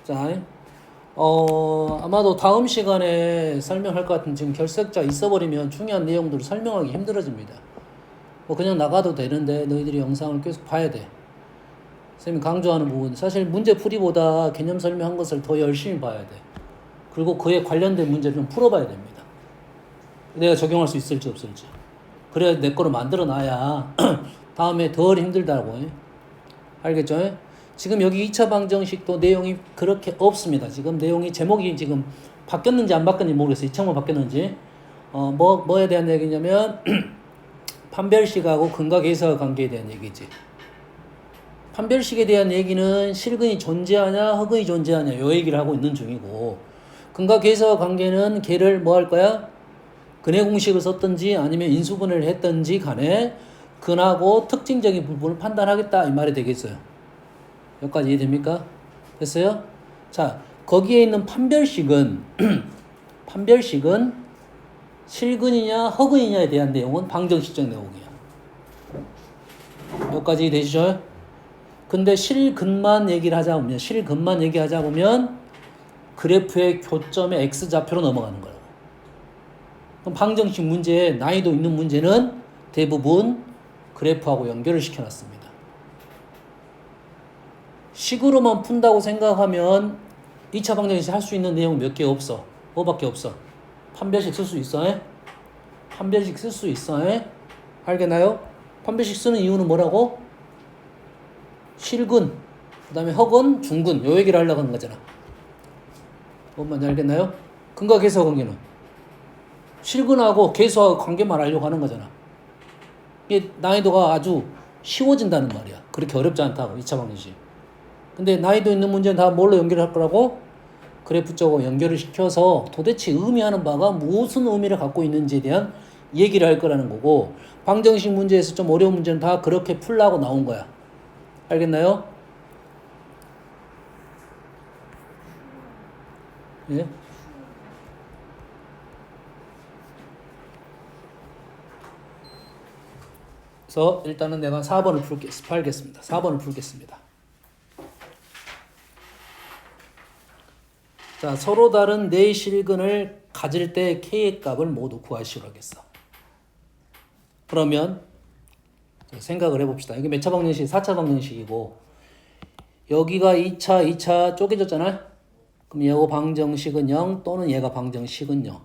자, 아마도 다음 시간에 설명할 것 같은 지금 결석자 있어버리면 중요한 내용들을 설명하기 힘들어집니다. 뭐 그냥 나가도 되는데 너희들이 영상을 계속 봐야 돼. 선생님이 강조하는 부분, 사실 문제풀이보다 개념 설명한 것을 더 열심히 봐야 돼. 그리고 그에 관련된 문제를 좀 풀어봐야 됩니다. 내가 적용할 수 있을지 없을지. 그래야 내 거를 만들어 놔야 다음에 덜 힘들다고 해. 알겠죠? 지금 여기 2차 방정식도 내용이 그렇게 없습니다. 지금 내용이 제목이 지금 바뀌었는지 안 바뀌었는지 모르겠어요. 2차만 바뀌었는지. 뭐에 대한 얘기냐면 판별식하고 근각계수학 관계에 대한 얘기지. 판별식에 대한 얘기는 실근이 존재하냐 허근이 존재하냐 요 얘기를 하고 있는 중이고, 근각계수학 관계는 걔를 뭐 할 거야? 근의 공식을 썼든지 아니면 인수분해를 했든지 간에 근하고 특징적인 부분을 판단하겠다 이 말이 되겠어요. 여기까지 이해됩니까? 됐어요? 자, 거기에 있는 판별식은 판별식은 실근이냐 허근이냐에 대한 내용은 방정식적 내용이야. 여기까지 이해되시죠? 근데 실근만 얘기하자 보면 그래프의 교점의 x좌표로 넘어가는 거라고. 그럼 방정식 문제에 난이도 있는 문제는 대부분 그래프하고 연결을 시켜놨습니다. 식으로만 푼다고 생각하면 2차 방정식에서 할 수 있는 내용 몇 개 없어. 뭐밖에 없어? 판별식 쓸 수 있어? 판별식 쓸 수 있어? 알겠나요? 판별식 쓰는 이유는 뭐라고? 실근, 그 다음에 허근, 중근 요 얘기를 하려고 하는 거잖아. 뭔 말인지 알겠나요? 근과 계수와 관계는 실근하고 계수하고 관계만 알려고 하는 거잖아. 이게 난이도가 아주 쉬워진다는 말이야. 그렇게 어렵지 않다고 2차 방정식. 근데 난이도 있는 문제는 다 뭘로 연결할 거라고? 그래프 쪽으로 연결을 시켜서 도대체 의미하는 바가 무슨 의미를 갖고 있는지에 대한 얘기를 할 거라는 거고, 방정식 문제에서 좀 어려운 문제는 다 그렇게 풀라고 나온 거야. 알겠나요? 예? 그래서 일단은 내가 4번을 팔겠습니다. 4번을 풀겠습니다. 자, 서로 다른 네 실근을 가질 때 K의 값을 모두 구하시오 하겠어. 그러면 생각을 해봅시다. 이게 몇 차 방정식? 4차 방정식이고 여기가 2차 쪼개졌잖아. 그럼 얘가 방정식은 0 또는 얘가 방정식은 0.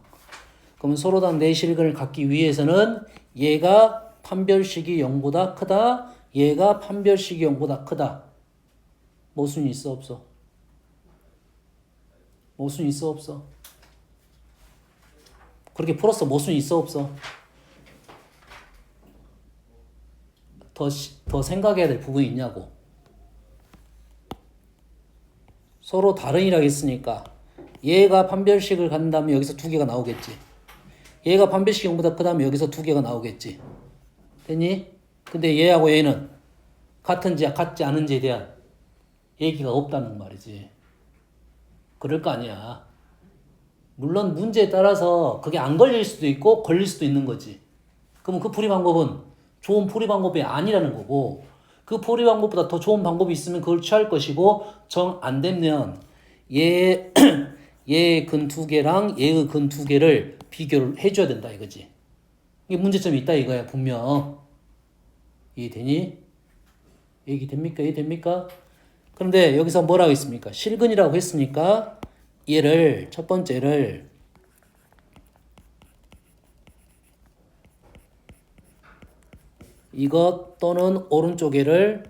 그러면 서로 다른 네 실근을 갖기 위해서는 얘가 판별식이 0보다 크다, 얘가 판별식이 0보다 크다. 모순이 있어 없어? 모순이 있어 없어? 그렇게 풀었어. 모순이 있어 없어? 더 생각해야 될 부분이 있냐고. 서로 다른이라고 했으니까 얘가 판별식을 갖는다면 여기서 두 개가 나오겠지. 얘가 판별식이 0보다 크다면 여기서 두 개가 나오겠지. 됐니? 근데 얘하고 얘는 같은지 같지 않은지에 대한 얘기가 없다는 말이지. 그럴 거 아니야. 물론 문제에 따라서 그게 안 걸릴 수도 있고 걸릴 수도 있는 거지. 그러면 그 풀이 방법은 좋은 풀이 방법이 아니라는 거고, 그 풀이 방법보다 더 좋은 방법이 있으면 그걸 취할 것이고, 정 안 되면 얘의 근 두 개랑 얘의 근 두 개를 비교를 해줘야 된다 이거지. 이게 문제점이 있다 이거야 분명. 이해되니? 얘기됩니까? 이해됩니까? 그런데 여기서 뭐라고 했습니까? 실근이라고 했으니까 얘를 첫 번째를 이것 또는 오른쪽에를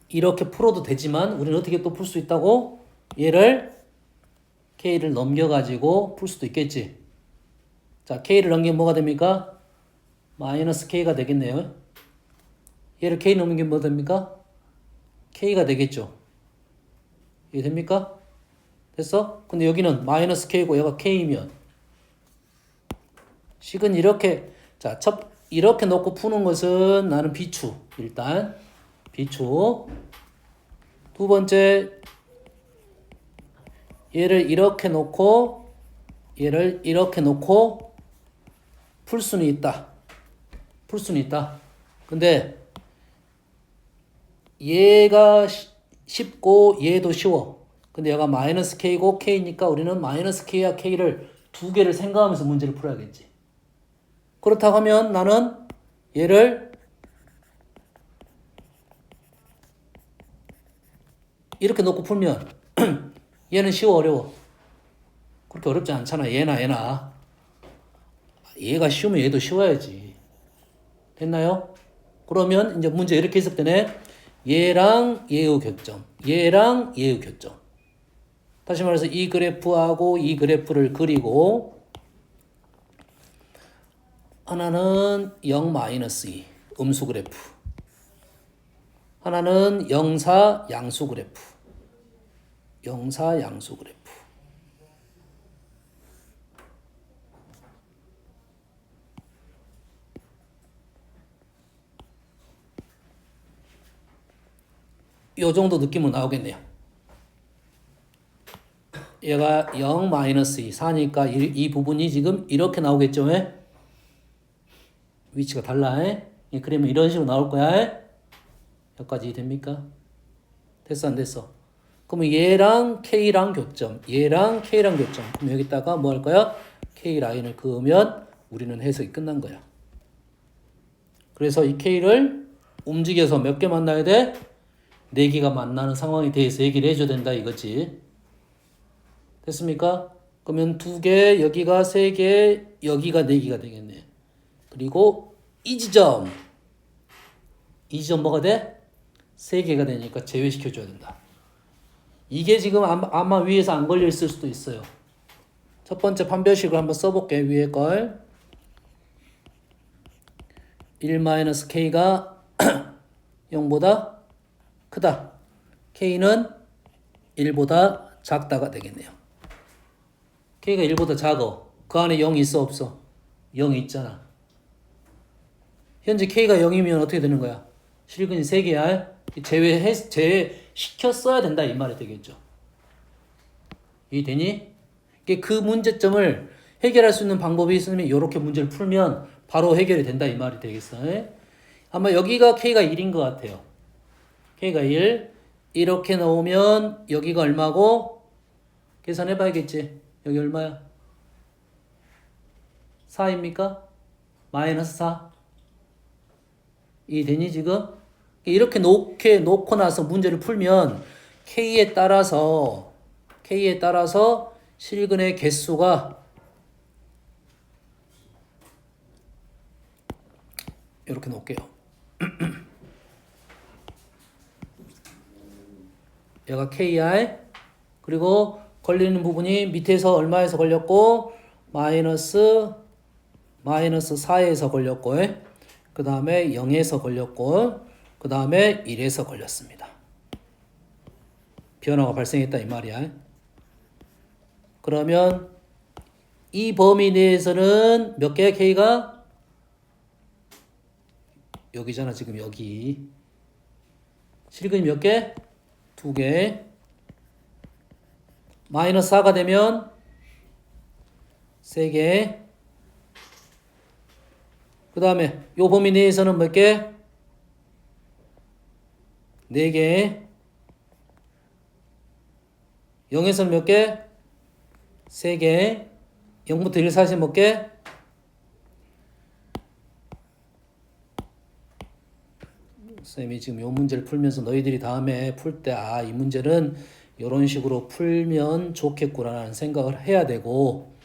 이렇게 풀어도 되지만 우리는 어떻게 또 풀 수 있다고? 얘를 K를 넘겨가지고 풀 수도 있겠지. 자, K를 넘기면 뭐가 됩니까? 마이너스 K가 되겠네요. 얘를 K 넘기면 뭐 됩니까? K가 되겠죠. 이해됩니까? 됐어? 근데 여기는 마이너스 K고 얘가 K이면 식은 이렇게, 자, 이렇게 놓고 푸는 것은 나는 비추. 일단 비추. 두 번째, 얘를 이렇게 놓고 얘를 이렇게 놓고 풀 수는 있다. 풀 수는 있다. 근데 얘가 쉽고 얘도 쉬워. 근데 얘가 마이너스 k고 k니까 우리는 마이너스 k와 k를 두 개를 생각하면서 문제를 풀어야겠지. 그렇다고 하면 나는 얘를 이렇게 놓고 풀면 얘는 쉬워 어려워? 그렇게 어렵지 않잖아. 얘나 얘가 쉬우면 얘도 쉬워야지. 됐나요? 그러면 이제 문제 이렇게 해석되네. 얘랑 얘의 교점, 얘랑 얘의 교점. 다시 말해서 이 그래프하고 이 그래프를 그리고 하나는 0 마이너스 2 음수 그래프, 하나는 0, 4 양수 그래프, 0, 4 양수 그래프. 요 정도 느낌은 나오겠네요. 얘가 0 마이너스 2 4니까 이 부분이 지금 이렇게 나오겠죠. 왜? 위치가 달라. 그러면 이런 식으로 나올 거야. 여기까지 됩니까? 됐어 안 됐어? 그러면 얘랑 K랑 교점, 얘랑 K랑 교점. 그럼 여기다가 뭐 할 거야? K 라인을 그으면 우리는 해석이 끝난 거야. 그래서 이 K를 움직여서 몇 개 만나야 돼? 4개가 만나는 상황에 대해서 얘기를 해줘야 된다 이거지. 됐습니까? 그러면 2개, 여기가 3개, 여기가 4개가 되겠네. 그리고 이 지점 뭐가 돼? 3개가 되니까 제외시켜줘야 된다. 이게 지금 아마 위에서 안 걸려 있을 수도 있어요. 첫 번째 판별식을 한번 써볼게. 위에 걸 1-k가 0보다 크다. k는 1보다 작다가 되겠네요. k가 1보다 작아. 그 안에 0이 있어 없어? 0이 있잖아. 현재 k가 0이면 어떻게 되는 거야? 실근이 3개야. 제외시켰어야 된다 이 말이 되겠죠. 이해되니? 그 문제점을 해결할 수 있는 방법이 있으면 이렇게 문제를 풀면 바로 해결이 된다 이 말이 되겠어. 아마 여기가 k가 1인 것 같아요. k가 1 이렇게 넣으면 여기가 얼마고? 계산해 봐야겠지. 여기 얼마야? 4입니까? 마이너스 4. 이해되니 지금? 이렇게 놓고 나서 문제를 풀면 K에 따라서 실근의 개수가 이렇게 놓을게요. 얘가 KI 그리고 걸리는 부분이 밑에서 얼마에서 걸렸고 마이너스 4에서 걸렸고 그 다음에 0에서 걸렸고 그 다음에 1에서 걸렸습니다. 변화가 발생했다 이 말이야. 그러면 이 범위 내에서는 몇 개야 K가? 여기잖아 지금 여기. 실근이 몇 개? 2개. 마이너스 4가 되면 3개. 그 다음에 요 범위 내에서는 몇 개? 4개. 0에서는 몇 개? 3개. 0부터 1 사이에 몇 개? 선생님이 지금 이 문제를 풀면서 너희들이 다음에 풀 때 이 문제는 이런 식으로 풀면 좋겠구나라는 생각을 해야 되고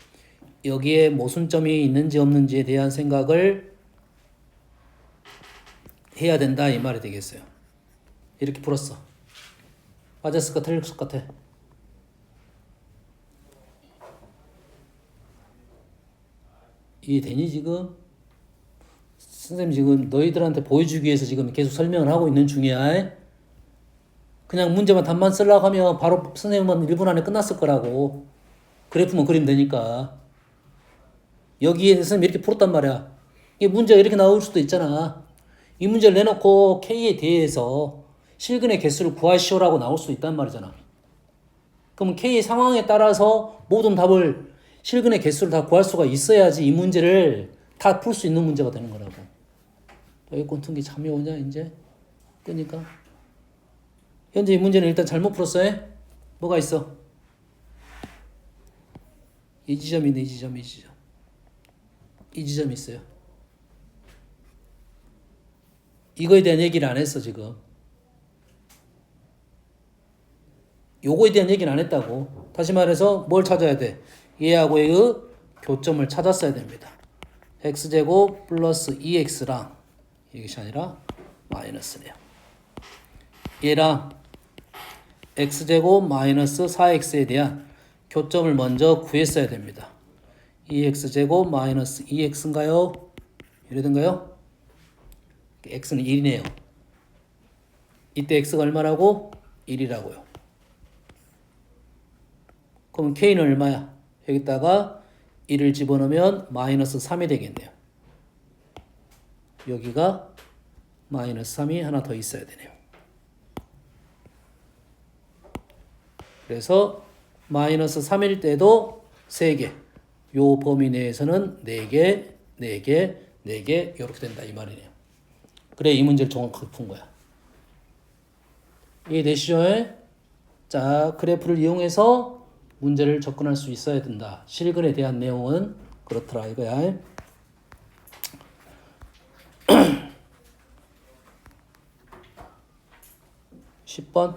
여기에 모순점이 있는지 없는지에 대한 생각을 해야 된다 이 말이 되겠어요. 이렇게 풀었어. 맞았을까 틀렸을 것 같아? 이해되니 지금? 선생님 지금 너희들한테 보여주기 위해서 지금 계속 설명을 하고 있는 중이야. 그냥 문제만 답만 쓰려고 하면 바로 선생님은 1분 안에 끝났을 거라고. 그래프만 그리면 되니까. 여기에 선생님 이렇게 풀었단 말이야. 이게 문제가 이렇게 나올 수도 있잖아. 이 문제를 내놓고 K에 대해서 실근의 개수를 구하시오라고 나올 수도 있단 말이잖아. 그럼 K의 상황에 따라서 모든 답을 실근의 개수를 다 구할 수가 있어야지 이 문제를 다 풀 수 있는 문제가 되는 거라고. 여기 꼰퉁기 잠이 오냐 이제? 끄니까? 현재 이 문제는 일단 잘못 풀었어요. 뭐가 있어? 이 지점이네, 이 지점. 이 지점이 있어요. 이거에 대한 얘기를 안 했어, 지금. 요거에 대한 얘기는 안 했다고. 다시 말해서 뭘 찾아야 돼? 얘하고의 교점을 찾았어야 됩니다. x제곱 플러스 2x랑 이것이 아니라 마이너스네요. 얘랑 x제곱 마이너스 4x에 대한 교점을 먼저 구했어야 됩니다. 2x제곱 마이너스 2x인가요? 이러던가요? x는 1이네요. 이때 x가 얼마라고? 1이라고요. 그럼 k는 얼마야? 여기다가 1을 집어넣으면 마이너스 3이 되겠네요. 여기가 마이너스 3이 하나 더 있어야 되네요. 그래서 마이너스 3일 때도 3개, 요 범위 내에서는 4개, 4개, 4개 이렇게 된다 이 말이네요. 그래 이 문제를 정확하게 푼 거야. 이해되시죠? 자, 그래프를 이용해서 문제를 접근할 수 있어야 된다. 실근에 대한 내용은 그렇더라 이거야. (10번)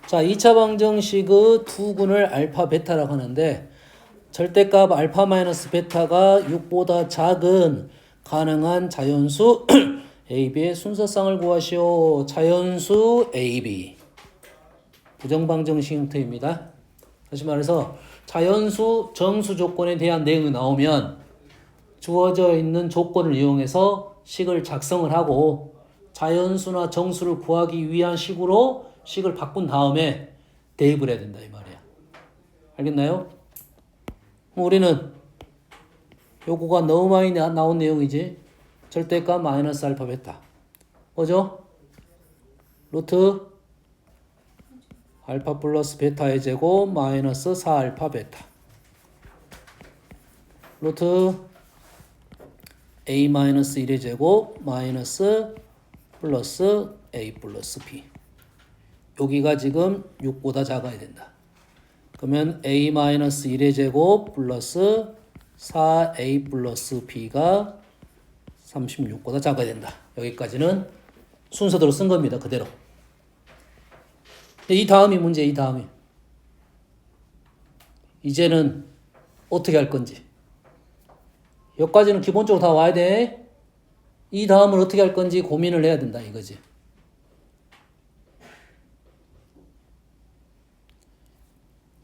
자, 2차 방정식의 두근을 알파 베타라고 하는데 절대값 알파 마이너스 베타가 6보다 작은 가능한 자연수 AB의 순서쌍을 구하시오. 자연수 AB 부정방정식 형태입니다. 다시 말해서 자연수 정수 조건에 대한 내용이 나오면 주어져 있는 조건을 이용해서 식을 작성을 하고 자연수나 정수를 구하기 위한 식으로 식을 바꾼 다음에 대입을 해야 된다 이 말이야. 알겠나요? 우리는 요거가 너무 많이 나온 내용이지. 절대값 마이너스 알파 베타 뭐죠? 루트 알파 플러스 베타의 제곱 마이너스 4알파 베타 루트 a 마이너스 1의 제곱 마이너스 플러스 a 플러스 b 여기가 지금 6보다 작아야 된다. 그러면 a 마이너스 1의 제곱 플러스 4a 플러스 b가 36보다 작아야 된다. 여기까지는 순서대로 쓴 겁니다. 그대로. 이 다음이 문제, 이 다음이. 이제는 어떻게 할 건지. 여기까지는 기본적으로 다 와야 돼. 이 다음을 어떻게 할 건지 고민을 해야 된다. 이거지.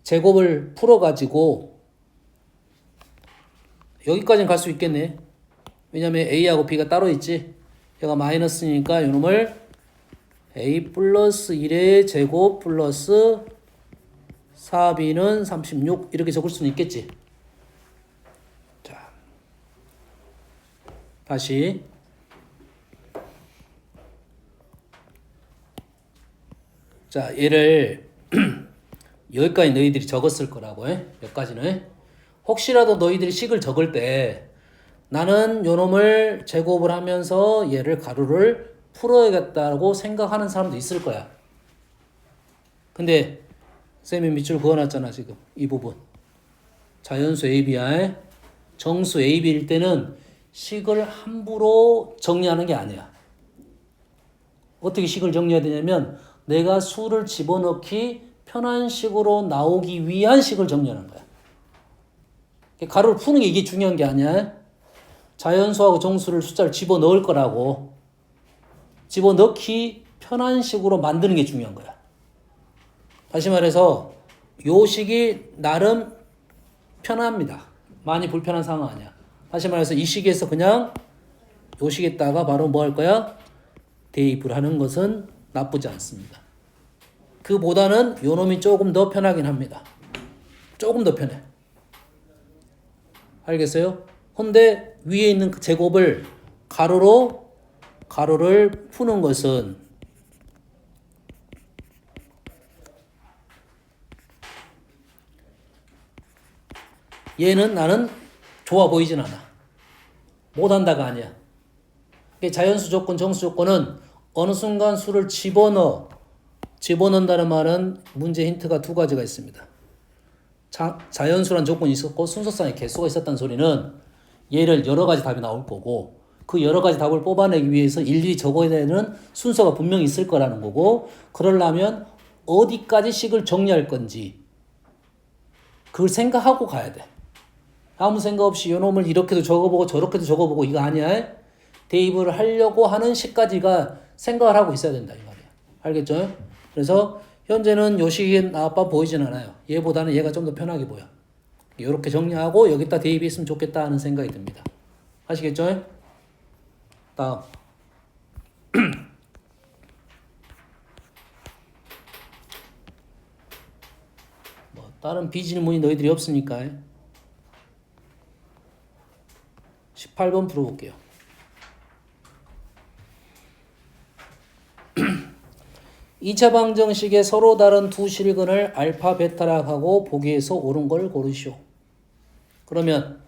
제곱을 풀어가지고 여기까지는 갈 수 있겠네. 왜냐면 A하고 B가 따로 있지. 얘가 마이너스니까 이놈을 A 플러스 1의 제곱 플러스 4B는 36 이렇게 적을 수는 있겠지. 자, 다시 자 얘를 여기까지 너희들이 적었을 거라고 해. 여기까지는. 혹시라도 너희들이 식을 적을 때 나는 요놈을 제곱을 하면서 얘를 가루를 풀어야겠다고 생각하는 사람도 있을 거야. 근데 쌤이 밑줄 그어놨잖아 지금 이 부분. 자연수 AB야. 정수 AB일 때는 식을 함부로 정리하는 게 아니야. 어떻게 식을 정리해야 되냐면 내가 수를 집어넣기 편한 식으로 나오기 위한 식을 정리하는 거야. 가루를 푸는 게 이게 중요한 게 아니야. 자연수하고 정수를 숫자를 집어넣을 거라고. 집어넣기 편한 식으로 만드는 게 중요한 거야. 다시 말해서 요 식이 나름 편합니다. 많이 불편한 상황 아니야. 다시 말해서 이 식에서 그냥 요 식에다가 바로 뭐 할 거야? 대입을 하는 것은 나쁘지 않습니다. 그보다는 요 놈이 조금 더 편하긴 합니다. 조금 더 편해. 알겠어요? 근데 위에 있는 그 제곱을 가루를 푸는 것은 얘는 나는 좋아 보이진 않아. 못한다가 아니야. 자연수 조건, 정수 조건은 어느 순간 수를 집어넣는다는 말은 문제 힌트가 두 가지가 있습니다. 자연수란 조건이 있었고 순서상의 개수가 있었다는 소리는 얘를 여러 가지 답이 나올 거고 그 여러 가지 답을 뽑아내기 위해서 일일이 적어야 되는 순서가 분명히 있을 거라는 거고 그러려면 어디까지 식을 정리할 건지 그걸 생각하고 가야 돼. 아무 생각 없이 요놈을 이렇게도 적어보고 저렇게도 적어보고 이거 아니야? 대입을 하려고 하는 식까지가 생각을 하고 있어야 된다 이 말이야. 알겠죠? 그래서 현재는 요 식이 나빠 보이진 않아요. 얘보다는 얘가 좀 더 편하게 보여. 이렇게 정리하고 여기다 대입했으면 좋겠다 하는 생각이 듭니다. 아시겠죠? 다음. 뭐 다른 비질문이 너희들이 없으니까 18번 풀어볼게요. 이 차 방정식에 서로 다른 두 실근을 알파, 베타라 하고 보기에서 옳은 걸 고르시오. 그러면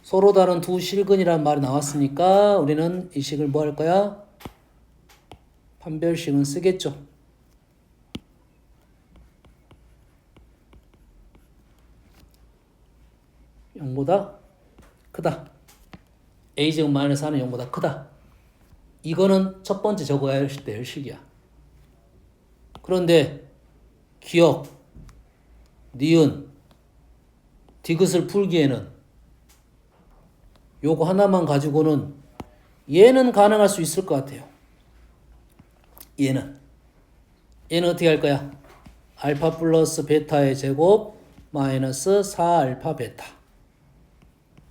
서로 다른 두 실근이란 말이 나왔으니까 우리는 이 식을 뭐 할 거야? 판별식은 쓰겠죠. (0보다) 크다. a제곱 마이너스 4는 0보다 크다. 이거는 첫 번째 적어야 될 식이야. 그런데 기억, 니은, 디귿을 풀기에는 요거 하나만 가지고는 얘는 가능할 수 있을 것 같아요. 얘는 어떻게 할 거야? 알파 플러스 베타의 제곱 마이너스 4알파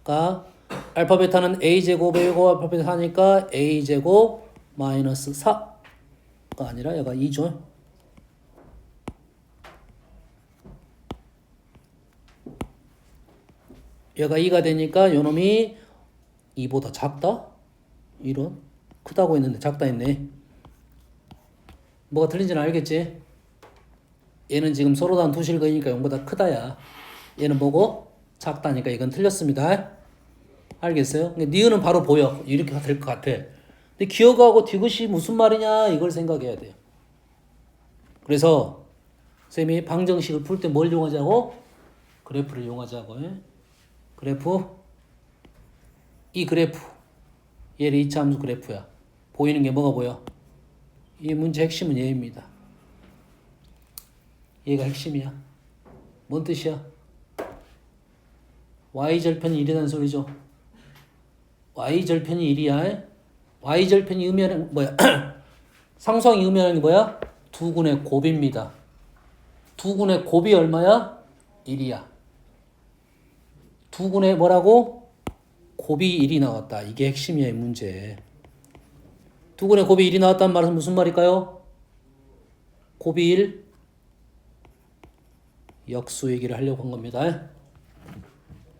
베타가 알파 베타는 a제곱이고 알파 베타 하니까 a제곱 마이너스 4가 아니라 얘가 2죠. 얘가 2가 되니까 요놈이 2보다 작다? 이런 크다고 했는데 작다 했네. 뭐가 틀린지는 알겠지? 얘는 지금 서로 다른 두 실근이니까 0보다 크다야. 얘는 뭐고? 작다니까 이건 틀렸습니다. 알겠어요? 니은은 바로 보여. 이렇게 될 것 같아. 근데 기억하고 디귿이 무슨 말이냐 이걸 생각해야 돼요. 그래서 쌤이 방정식을 풀 때 뭘 이용하자고? 그래프를 이용하자고. 그래프, 이 그래프, 얘를 이차함수 그래프야. 보이는 게 뭐가 보여? 이 문제 핵심은 얘입니다. 얘가 핵심이야. 뭔 뜻이야? y절편이 1이라는 소리죠. y절편이 1이야. y절편이 의미하는 뭐야? 상수항이 의미하는 게 뭐야? 두근의 곱입니다. 두근의 곱이 얼마야? 1이야. 두근의 뭐라고? 곱이 1이 나왔다. 이게 핵심이야, 이 문제. 두근의 곱이 1이 나왔다는 말은 무슨 말일까요? 곱이 1, 역수 얘기를 하려고 한 겁니다.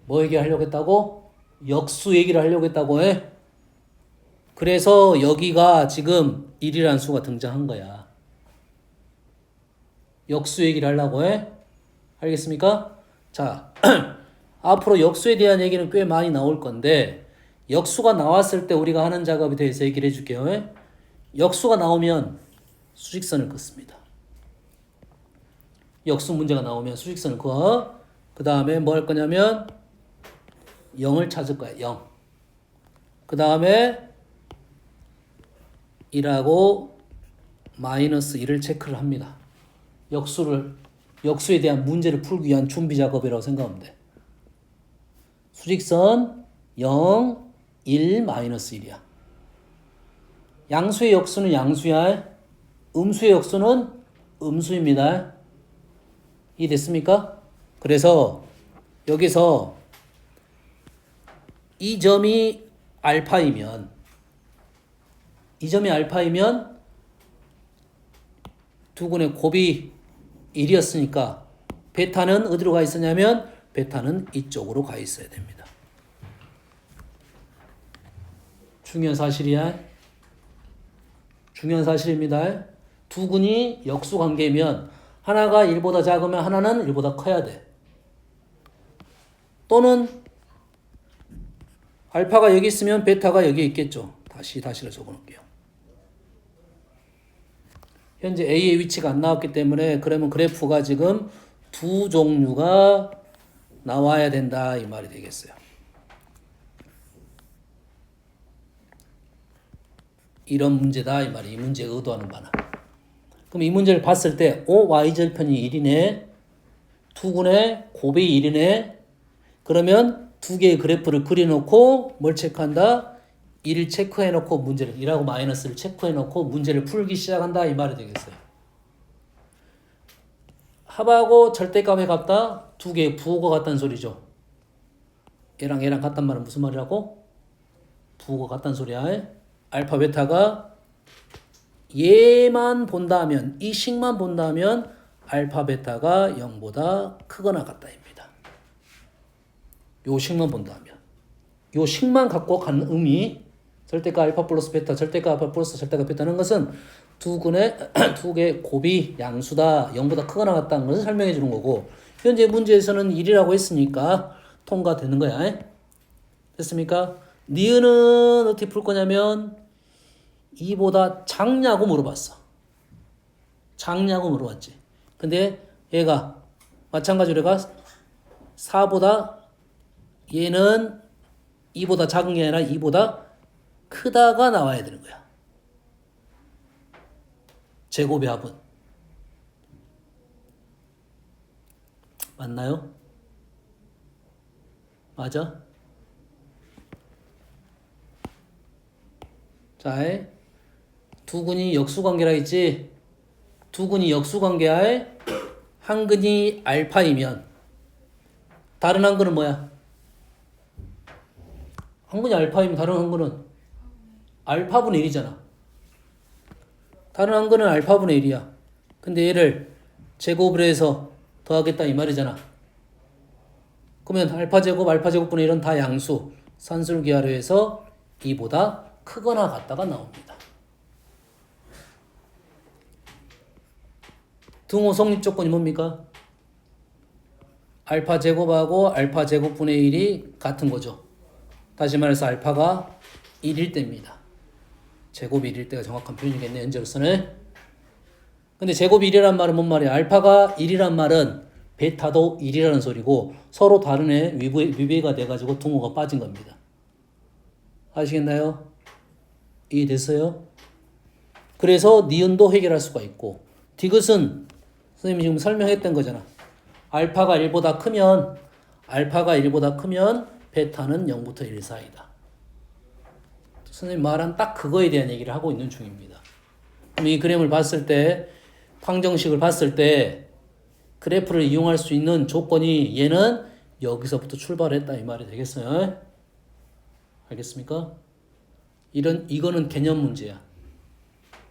뭐 얘기하려고 했다고? 역수 얘기를 하려고 했다고 해. 그래서 여기가 지금 1이라는 수가 등장한 거야. 역수 얘기를 하려고 해. 알겠습니까? 자, 앞으로 역수에 대한 얘기는 꽤 많이 나올 건데 역수가 나왔을 때 우리가 하는 작업에 대해서 얘기를 해줄게요. 역수가 나오면 수직선을 긋습니다. 역수 문제가 나오면 수직선을 그어. 그 다음에 뭐 할 거냐면 0을 찾을 거야. 0. 그 다음에 1하고 마이너스 1을 체크를 합니다. 역수에 대한 문제를 풀기 위한 준비 작업이라고 생각하면 돼. 수직선 0, 1, 마이너스 1이야. 양수의 역수는 양수야. 음수의 역수는 음수입니다. 이해됐습니까? 그래서 여기서 이 점이 알파이면 두근의 곱이 1이었으니까 베타는 어디로 가 있었냐면 베타는 이쪽으로 가 있어야 됩니다. 중요한 사실이야. 중요한 사실입니다. 두근이 역수 관계면 하나가 1보다 작으면 하나는 1보다 커야 돼. 또는 알파가 여기 있으면 베타가 여기 있겠죠. 다 다시를 적어놓을게요. 현재 A의 위치가 안 나왔기 때문에 그러면 그래프가 지금 두 종류가 나와야 된다 이 말이 되겠어요. 이런 문제다 이 말이 이 문제가 의도하는 바는. 그럼 이 문제를 봤을 때 y절편이 1이네. 투근의 곱이 1이네. 그러면 두 개의 그래프를 그려놓고 뭘 체크한다? 1을 체크해놓고 문제를 1하고 마이너스를 체크해놓고 문제를 풀기 시작한다 이 말이 되겠어요. 합하고 절대값에 같다? 두 개의 부호가 같다는 소리죠. 얘랑 얘랑 같단 말은 무슨 말이라고? 부호가 같다는 소리야. 알파 베타가 얘만 본다면 이 식만 본다면 알파 베타가 0보다 크거나 같다입니다. 요 식만 본다면 요 식만 갖고 가는 의미 절대값 알파 플러스 베타 절대값 알파 플러스 절대값 베타는 것은 두 개의 곱이 양수다 0보다 크거나 같다는 것을 설명해 주는 거고 현재 문제에서는 1이라고 했으니까 통과되는 거야. 됐습니까? 니은은 어떻게 풀 거냐면 2보다 작냐고 물어봤어. 작냐고 물어봤지. 근데 얘가 마찬가지로 얘가 4보다 얘는 2보다 작은 게 아니라 2보다 크다가 나와야 되는 거야. 제곱의 합은. 맞나요? 맞아? 자, 두근이 역수관계라 했지? 두근이 역수관계야. 한 근이 알파이면 다른 한 근은 뭐야? 한 근이 알파이면 다른 한 근은 알파분의 1이잖아. 다른 한 근은 알파분의 1이야. 근데 얘를 제곱을 해서 더하겠다 이 말이잖아. 그러면 알파제곱분의 1은 다 양수. 산술기하로 해서 2보다 크거나 같다가 나옵니다. 등호 성립 조건이 뭡니까? 알파 제곱하고 알파 제곱분의 1이 같은 거죠. 다시 말해서 알파가 1일 때입니다. 제곱이 1일 때가 정확한 표현이겠네, 현재로서는. 근데 제곱이 1이란 말은 뭔 말이야? 알파가 1이란 말은 베타도 1이라는 소리고 서로 다른 애 위배가 돼가지고 등호가 빠진 겁니다. 아시겠나요? 이해됐어요? 그래서 니은도 해결할 수가 있고 디귿은 선생님이 지금 설명했던 거잖아. 알파가 1보다 크면 베타는 0부터 1 사이다. 선생님 말한 딱 그거에 대한 얘기를 하고 있는 중입니다. 그럼 이 그림을 봤을 때 방정식을 봤을 때 그래프를 이용할 수 있는 조건이 얘는 여기서부터 출발했다 이 말이 되겠어요? 알겠습니까? 이거는 개념 문제야.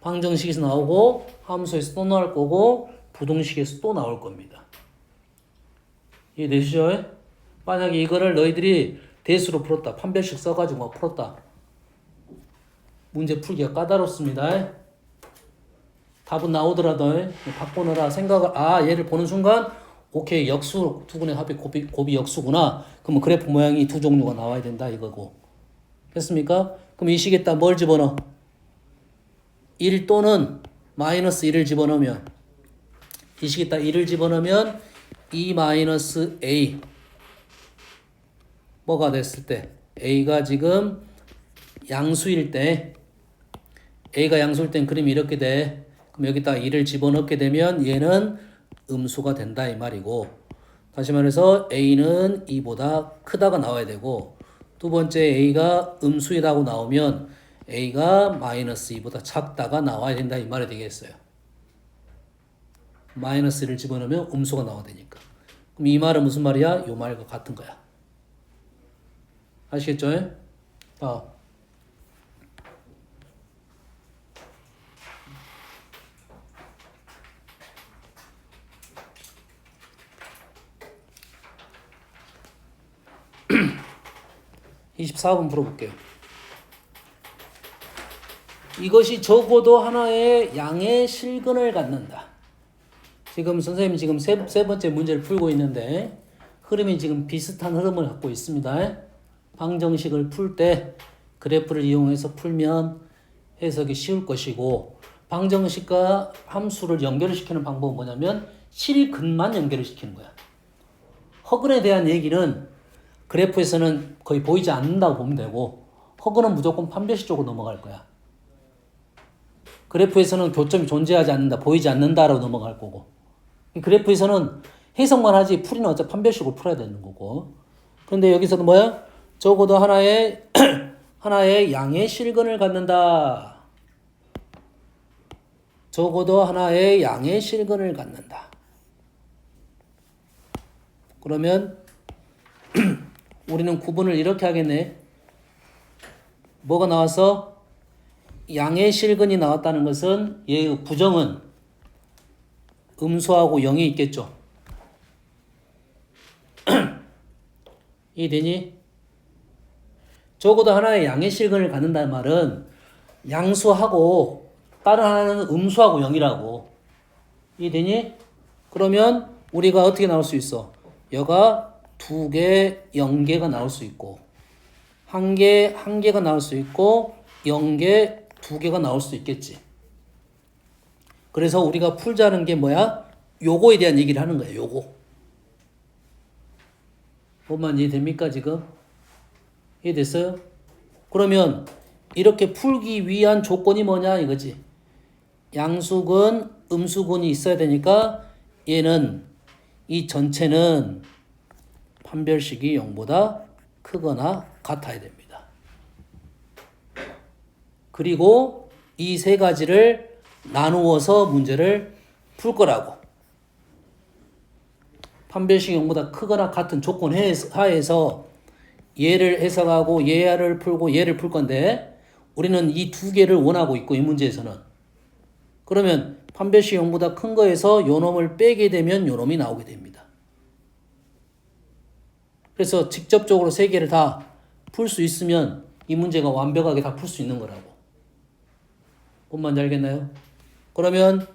방정식에서 나오고 함수에서 또 나올 거고 부동식에서 또 나올 겁니다. 이해되시죠? 만약에 이거를 너희들이 대수로 풀었다. 판별식 써가지고 풀었다. 문제 풀기가 까다롭습니다. 답은 나오더라도 바꾸느라 생각을 얘를 보는 순간 오케이 역수 두근의 합이 곱이 역수구나. 그러면 그래프 모양이 두 종류가 나와야 된다 이거고. 됐습니까? 그럼 이 식에다 뭘 집어넣어? 1 또는 마이너스 1을 집어넣으면 이 식에다 1을 집어넣으면 2 마이너스 a 뭐가 됐을 때 a가 지금 양수일 때 a가 양수일 땐 그림이 이렇게 돼. 그럼 여기다 2를 집어넣게 되면 얘는 음수가 된다 이 말이고 다시 말해서 a는 2보다 크다가 나와야 되고 두 번째 a가 음수이라고 나오면 a가 마이너스 2보다 작다가 나와야 된다 이 말이 되겠어요. 마이너스 1을 집어넣으면 음수가 나와야 되니까. 그럼 이 말은 무슨 말이야? 이 말과 같은 거야. 아시겠죠? 24번 풀어볼게요. 이것이 적어도 하나의 양의 실근을 갖는다. 지금 선생님이 지금 세 번째 문제를 풀고 있는데 흐름이 지금 비슷한 흐름을 갖고 있습니다. 방정식을 풀 때 그래프를 이용해서 풀면 해석이 쉬울 것이고 방정식과 함수를 연결시키는 방법은 뭐냐면 실근만 연결을 시키는 거야. 허근에 대한 얘기는 그래프에서는 거의 보이지 않는다고 보면 되고 허근은 무조건 판별식 쪽으로 넘어갈 거야. 그래프에서는 교점이 존재하지 않는다, 보이지 않는다라고 넘어갈 거고 그래프에서는 해석만 하지 풀이는 어차피 판별식으로 풀어야 되는 거고 그런데 여기서는 뭐야? 적어도 하나의 하나의 양의 실근을 갖는다. 적어도 하나의 양의 실근을 갖는다. 그러면 우리는 구분을 이렇게 하겠네. 뭐가 나와서 양의 실근이 나왔다는 것은 얘의 부정은 음수하고 0이 있겠죠. 이해되니? 적어도 하나의 양의 실근을 갖는다는 말은 양수하고 다른 하나는 음수하고 0이라고. 이해되니? 그러면 우리가 어떻게 나올 수 있어? 여가 2개, 0개가 나올 수 있고 1개, 1개가 나올 수 있고 0개, 2개가 나올 수 있겠지. 그래서 우리가 풀자는 게 뭐야? 요거에 대한 얘기를 하는 거야. 요거. 뭔만 이해됩니까 지금? 이해됐어요? 그러면 이렇게 풀기 위한 조건이 뭐냐 이거지. 양수근, 음수근이 있어야 되니까 얘는 이 전체는 판별식이 0보다 크거나 같아야 됩니다. 그리고 이 세 가지를 나누어서 문제를 풀 거라고. 판별식이 0보다 크거나 같은 조건 하에서 얘를 해석하고 얘를 풀고 얘를 풀 건데 우리는 이 두 개를 원하고 있고 이 문제에서는 그러면 판별식 0보다 큰 거에서 요 놈을 빼게 되면 요 놈이 나오게 됩니다. 그래서 직접적으로 세 개를 다 풀 수 있으면 이 문제가 완벽하게 다 풀 수 있는 거라고. 뭔 말인지 알겠나요? 그러면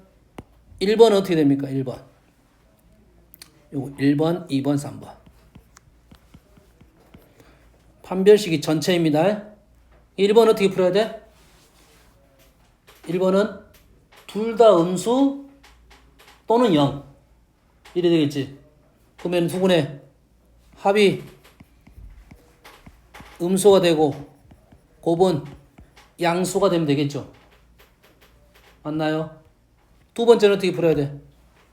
1번 어떻게 됩니까? 1번. 요거 1번, 2번, 3번. 판별식이 전체입니다. 1번 어떻게 풀어야 돼? 1번은 둘 다 음수 또는 0. 이래 되겠지. 그러면 두 분의 합이 음수가 되고 곱은 양수가 되면 되겠죠. 맞나요? 두 번째는 어떻게 풀어야 돼?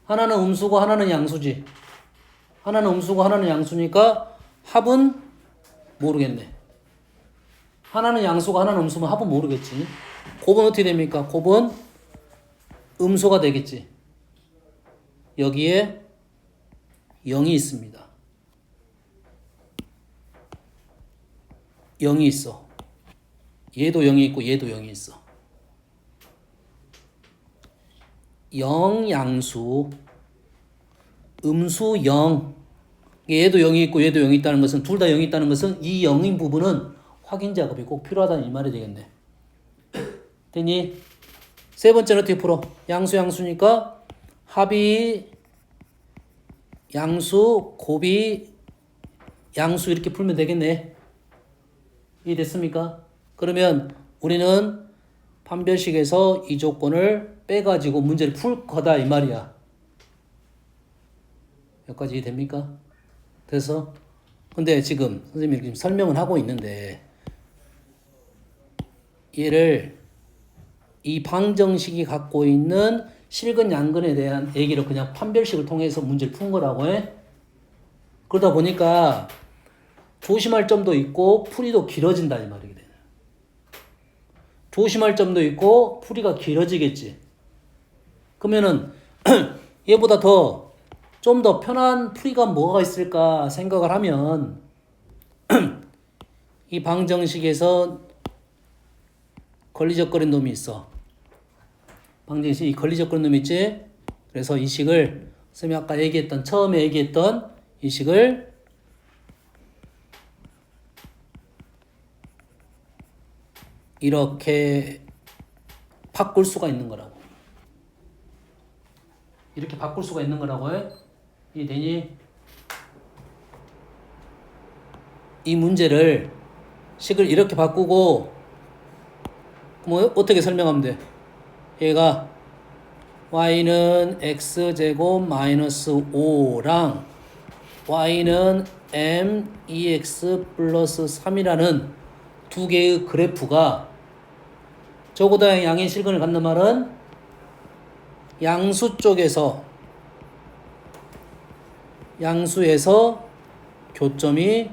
하나는 음수고 하나는 양수지. 하나는 음수고 하나는 양수니까 합은 모르겠네. 하나는 양수고 하나는 음수면 합은 모르겠지. 곱은 어떻게 됩니까? 곱은 음수가 되겠지. 여기에 0이 있습니다. 0이 있어. 얘도 0이 있고 얘도 0이 있어. 0 양수, 음수 0. 얘도 0이 있고 얘도 0이 있다는 것은 둘 다 0이 있다는 것은 이 0인 부분은 확인 작업이 꼭 필요하다는 이 말이 되겠네. 됐니? 세 번째는 어떻게 풀어? 양수 양수니까 합이 양수, 곱이 양수 이렇게 풀면 되겠네. 이해됐습니까? 그러면 우리는 판별식에서 이 조건을 빼가지고 문제를 풀 거다 이 말이야. 여기까지 이해됩니까? 그래서 근데 지금 선생님이 지금 설명을 하고 있는데 얘를 이 방정식이 갖고 있는 실근 양근에 대한 얘기를 그냥 판별식을 통해서 문제를 푼 거라고 해. 그러다 보니까 조심할 점도 있고 풀이도 길어진다 이 말이게 되네. 조심할 점도 있고 풀이가 길어지겠지. 그러면은 얘보다 더 좀 더 편한 풀이가 뭐가 있을까 생각을 하면 이 방정식에서 걸리적거린 놈이 있어. 방정식 이 걸리적거린 놈이 있지. 그래서 이 식을 선생님이 아까 얘기했던 처음에 얘기했던 이 식을 이렇게 바꿀 수가 있는 거라고. 이렇게 바꿀 수가 있는 거라고 해. 이해되니? 이 문제를 식을 이렇게 바꾸고 뭐 어떻게 설명하면 돼? 얘가 y는 x제곱 마이너스 5랑 y는 m2x 플러스 3이라는 두 개의 그래프가 저보다 양의 실근을 갖는 말은 양수에서 교점이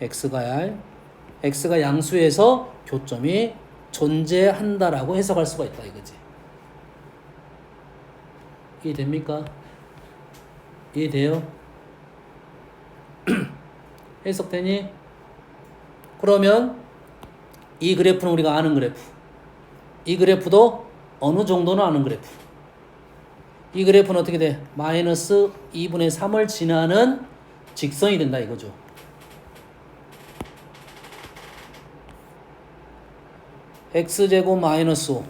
x가 양수에서 교점이 존재한다라고 해석할 수가 있다 이거지. 이해됩니까? 이해돼요? 해석되니? 그러면 이 그래프는 우리가 아는 그래프, 이 그래프도 어느 정도는 아는 그래프. 이 그래프는 어떻게 돼? 마이너스 2분의 3을 지나는 직선이 된다 이거죠. x제곱 마이너스 5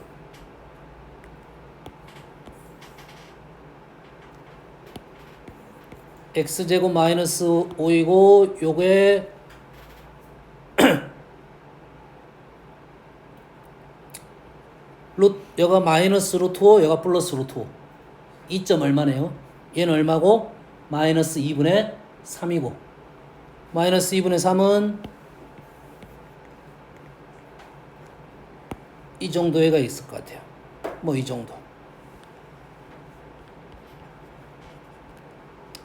x제곱 마이너스 5이고 요게 여가 마이너스 루트 5 여가 플러스 루트 5 2점 얼마네요? 얘는 얼마고? 마이너스 2분의 3이고 마이너스 2분의 3은 이 정도 애가 있을 것 같아요. 뭐 이 정도.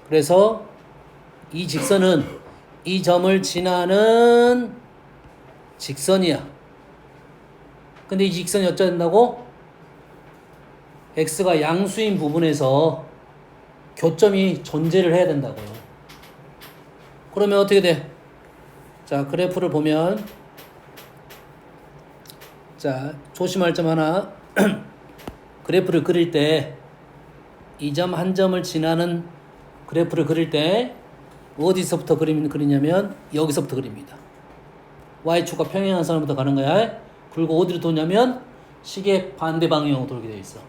그래서 이 직선은 이 점을 지나는 직선이야. 근데 이 직선이 어쩌야 된다고? x가 양수인 부분에서 교점이 존재를 해야 된다고요. 그러면 어떻게 돼? 자, 그래프를 보면 자, 조심할 점 하나. 그래프를 그릴 때 이 점 한 점을 지나는 그래프를 그릴 때 어디서부터 그리냐면 여기서부터 그립니다. y축과 평행한 선부터 가는 거야. 그리고 어디로 도냐면 시계 반대 방향으로 돌게 되어 있어.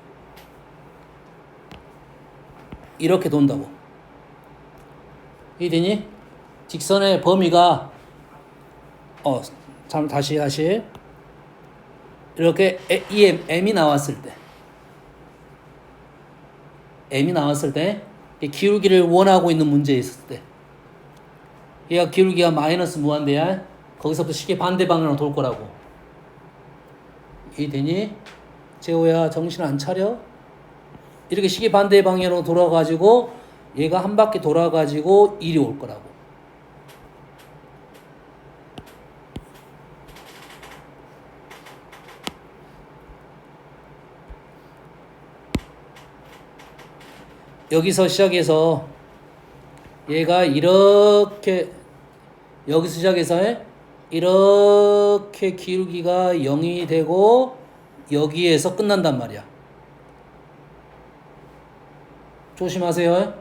이렇게 돈다고. 이해되니? 직선의 범위가 다시 이렇게 m이 나왔을 때 기울기를 원하고 있는 문제에 있을 때 얘가 기울기가 마이너스 무한대야. 거기서부터 시계 반대 방향으로 돌 거라고. 이해되니? 재호야 정신 안 차려? 이렇게 시계 반대 방향으로 돌아가지고 얘가 한 바퀴 돌아가지고 이리 올 거라고. 여기서 시작해서 얘가 이렇게 여기서 시작해서 이렇게 기울기가 0이 되고 여기에서 끝난단 말이야. 조심하세요.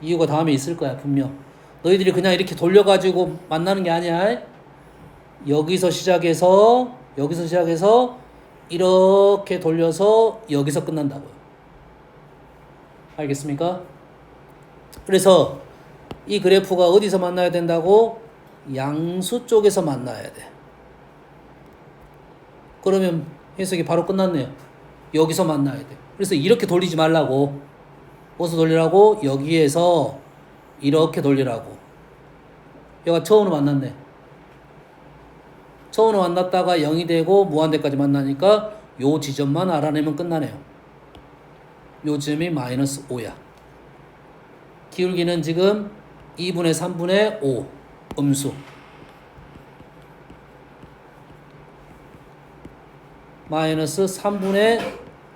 이유가 다음에 있을 거야 분명. 너희들이 그냥 이렇게 돌려가지고 만나는 게 아니야. 여기서 시작해서 이렇게 돌려서 여기서 끝난다고요. 알겠습니까? 그래서 이 그래프가 어디서 만나야 된다고? 양수 쪽에서 만나야 돼. 그러면 해석이 바로 끝났네요. 여기서 만나야 돼. 그래서 이렇게 돌리지 말라고. 어디서 돌리라고? 여기에서 이렇게 돌리라고. 얘가 처음으로 만났네. 처음으로 만났다가 0이 되고 무한대까지 만나니까 요 지점만 알아내면 끝나네요. 요 지점이 마이너스 5야. 기울기는 지금 2분의 3분의 5 음수. 마이너스 3분의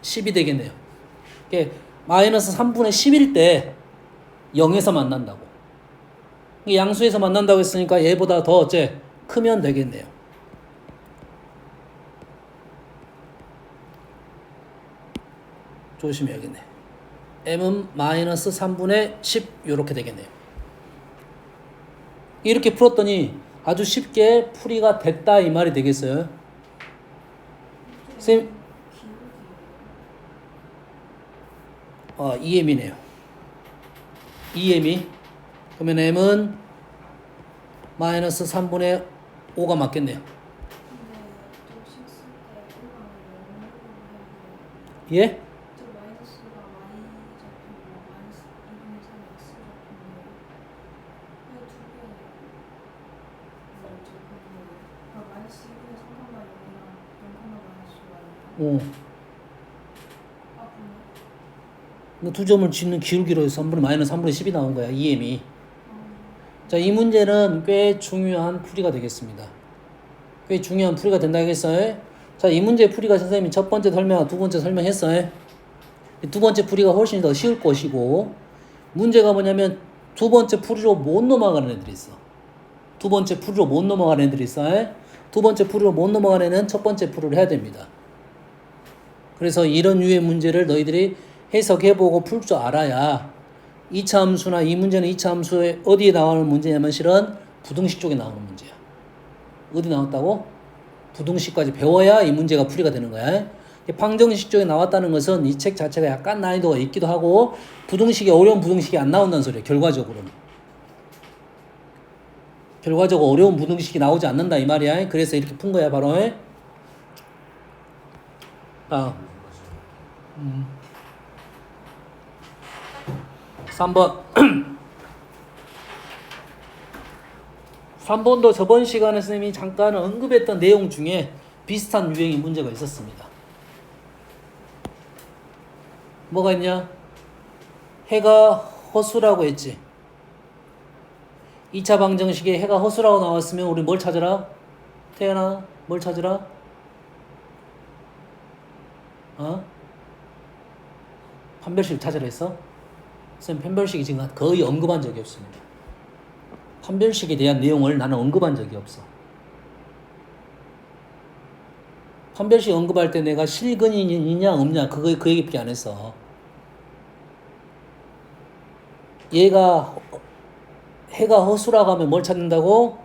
10이 되겠네요. 마이너스 3분의 10일 때 0에서 만난다고. 양수에서 만난다고 했으니까 얘보다 더 크면 되겠네요. 조심해야겠네. m은 마이너스 3분의 10 이렇게 되겠네요. 이렇게 풀었더니 아주 쉽게 풀이가 됐다 이 말이 되겠어요? 선생님, EM이네요. EM이 그러면 m은 마이너스 3분의 5가 맞겠네요. 근데 또 식쓸 때 올라가면 예? 저 마이너스가 많이 잡히고 마이너스 2분의 3 x 잡히는데 왜두 개 적혀있는 거예요? 마이너스 2분의 3, 0이랑 0, 마이너스 5가 아프네. 두 점을 짓는 기울기로 해서 3분의 마이너스 3분의 10이 나온 거야. EM이. 자, 이 문제는 꽤 중요한 풀이가 되겠습니다. 꽤 중요한 풀이가 된다 하겠어요. 자, 이 문제의 풀이가 선생님이 첫 번째 설명, 두 번째 설명했어요. 두 번째 풀이가 훨씬 더 쉬울 것이고, 문제가 뭐냐면 두 번째 풀이로 못 넘어가는 애들이 있어. 두 번째 풀이로 못 넘어가는 애들이 있어요. 두 번째 풀이로 못 넘어가는 애는 첫 번째 풀이를 해야 됩니다. 그래서 이런 류의 문제를 너희들이 해석해보고 풀 줄 알아야 2차 함수나 이 문제는 2차 함수에 어디에 나오는 문제냐면 실은 부등식 쪽에 나오는 문제야. 어디 나왔다고? 부등식까지 배워야 이 문제가 풀이가 되는 거야. 방정식 쪽에 나왔다는 것은 이 책 자체가 약간 난이도가 있기도 하고 부등식이 어려운 부등식이 안 나온다는 소리야. 결과적으로는. 결과적으로 어려운 부등식이 나오지 않는다 이 말이야. 그래서 이렇게 푼 거야 바로. 다음 3번 3번도 저번 시간에 선생님이 잠깐 언급했던 내용 중에 비슷한 유형의 문제가 있었습니다. 뭐가 있냐? 해가 허수라고 했지. 2차 방정식에 해가 허수라고 나왔으면 우리 뭘 찾으라? 태연아, 뭘 찾으라? 판별식 찾으라 했어? 선생님 판별식이 지금 거의 언급한 적이 없습니다. 판별식에 대한 내용을 나는 언급한 적이 없어. 판별식 언급할 때 내가 실근이냐 없냐 그 얘기밖에 안 했어. 얘가 해가 허수라고 하면 뭘 찾는다고?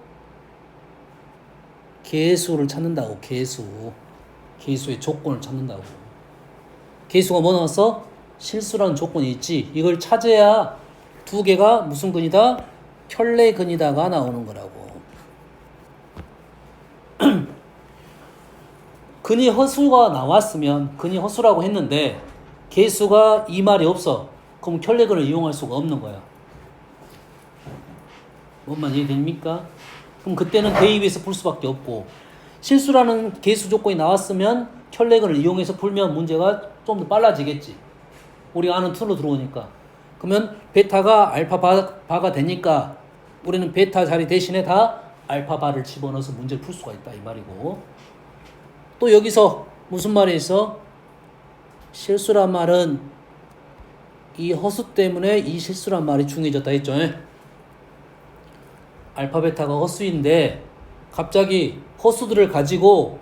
계수를 찾는다고. 계수의 조건을 찾는다고. 계수가 뭐 나왔어? 실수라는 조건이 있지. 이걸 찾아야 두 개가 무슨 근이다? 켤레근이다가 나오는 거라고. 근이 허수가 나왔으면 근이 허수라고 했는데 계수가 이 말이 없어. 그럼 켤레근을 이용할 수가 없는 거야. 뭔 말 이해됩니까? 그럼 그때는 대입해서 풀 수밖에 없고 실수라는 계수 조건이 나왔으면 켤레근을 이용해서 풀면 문제가 좀 더 빨라지겠지. 우리가 아는 툴로 들어오니까. 그러면 베타가 알파바가 되니까 우리는 베타 자리 대신에 다 알파바를 집어넣어서 문제를 풀 수가 있다 이 말이고. 또 여기서 무슨 말이 있어? 실수란 말은 이 허수 때문에 이 실수란 말이 중요해졌다 했죠. 알파 베타가 허수인데 갑자기 허수들을 가지고